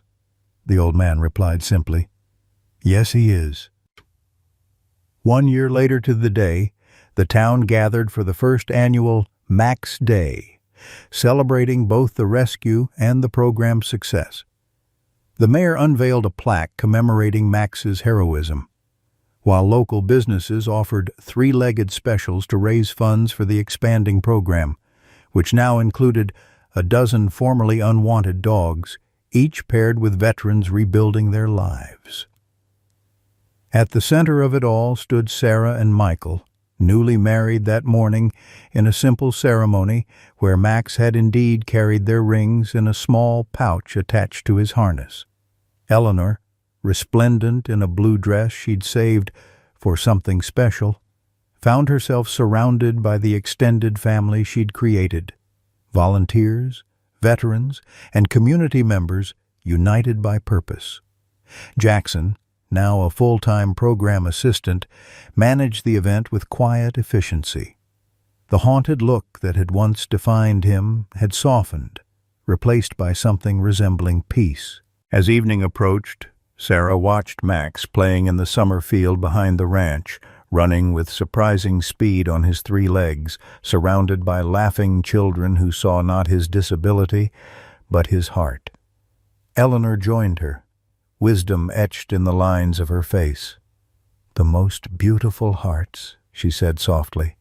the old man replied simply. "Yes, he is." 1 year later to the day, the town gathered for the first annual Max Day, celebrating both the rescue and the program's success. The mayor unveiled a plaque commemorating Max's heroism, while local businesses offered 3-legged specials to raise funds for the expanding program, which now included a dozen formerly unwanted dogs, each paired with veterans rebuilding their lives. At the center of it all stood Sarah and Michael, newly married that morning in a simple ceremony where Max had indeed carried their rings in a small pouch attached to his harness. Eleanor, resplendent in a blue dress she'd saved for something special, found herself surrounded by the extended family she'd created. Volunteers, veterans, and community members united by purpose. Jackson, now a full-time program assistant, managed the event with quiet efficiency. The haunted look that had once defined him had softened, replaced by something resembling peace. As evening approached, Sarah watched Max playing in the summer field behind the ranch, running with surprising speed on his 3 legs, surrounded by laughing children who saw not his disability, but his heart. Eleanor joined her, wisdom etched in the lines of her face. "The most beautiful hearts," she said softly,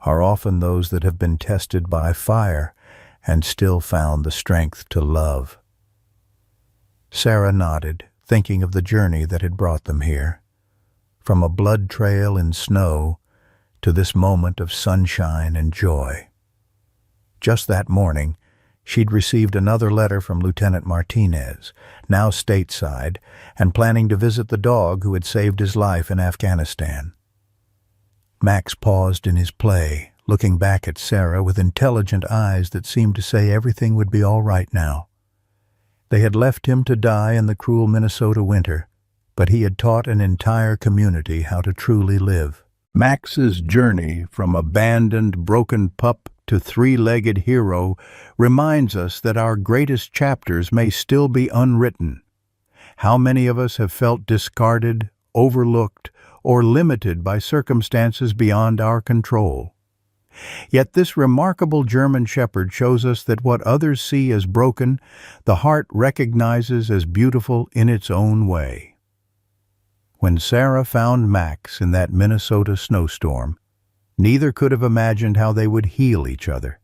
"are often those that have been tested by fire and still found the strength to love." Sarah nodded, thinking of the journey that had brought them here. From a blood trail in snow to this moment of sunshine and joy. Just that morning, she'd received another letter from Lieutenant Martinez, now stateside, and planning to visit the dog who had saved his life in Afghanistan. Max paused in his play, looking back at Sarah with intelligent eyes that seemed to say everything would be all right now. They had left him to die in the cruel Minnesota winter, but he had taught an entire community how to truly live. Max's journey from abandoned, broken pup to 3-legged hero reminds us that our greatest chapters may still be unwritten. How many of us have felt discarded, overlooked, or limited by circumstances beyond our control? Yet this remarkable German Shepherd shows us that what others see as broken, the heart recognizes as beautiful in its own way. When Sarah found Max in that Minnesota snowstorm, neither could have imagined how they would heal each other.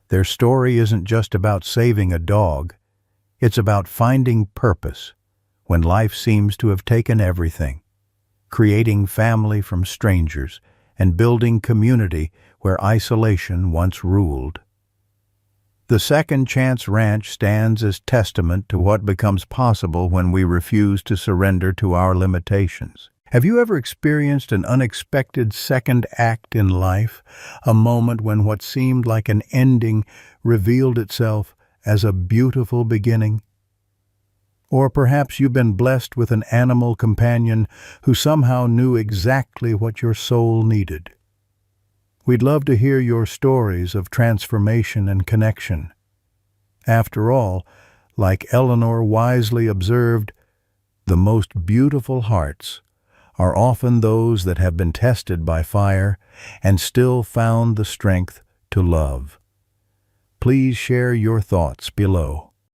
Their story isn't just about saving a dog, it's about finding purpose when life seems to have taken everything, creating family from strangers, and building community where isolation once ruled. The Second Chance Ranch stands as testament to what becomes possible when we refuse to surrender to our limitations. Have you ever experienced an unexpected second act in life, a moment when what seemed like an ending revealed itself as a beautiful beginning? Or perhaps you've been blessed with an animal companion who somehow knew exactly what your soul needed. We'd love to hear your stories of transformation and connection. After all, like Eleanor wisely observed, the most beautiful hearts are often those that have been tested by fire and still found the strength to love. Please share your thoughts below.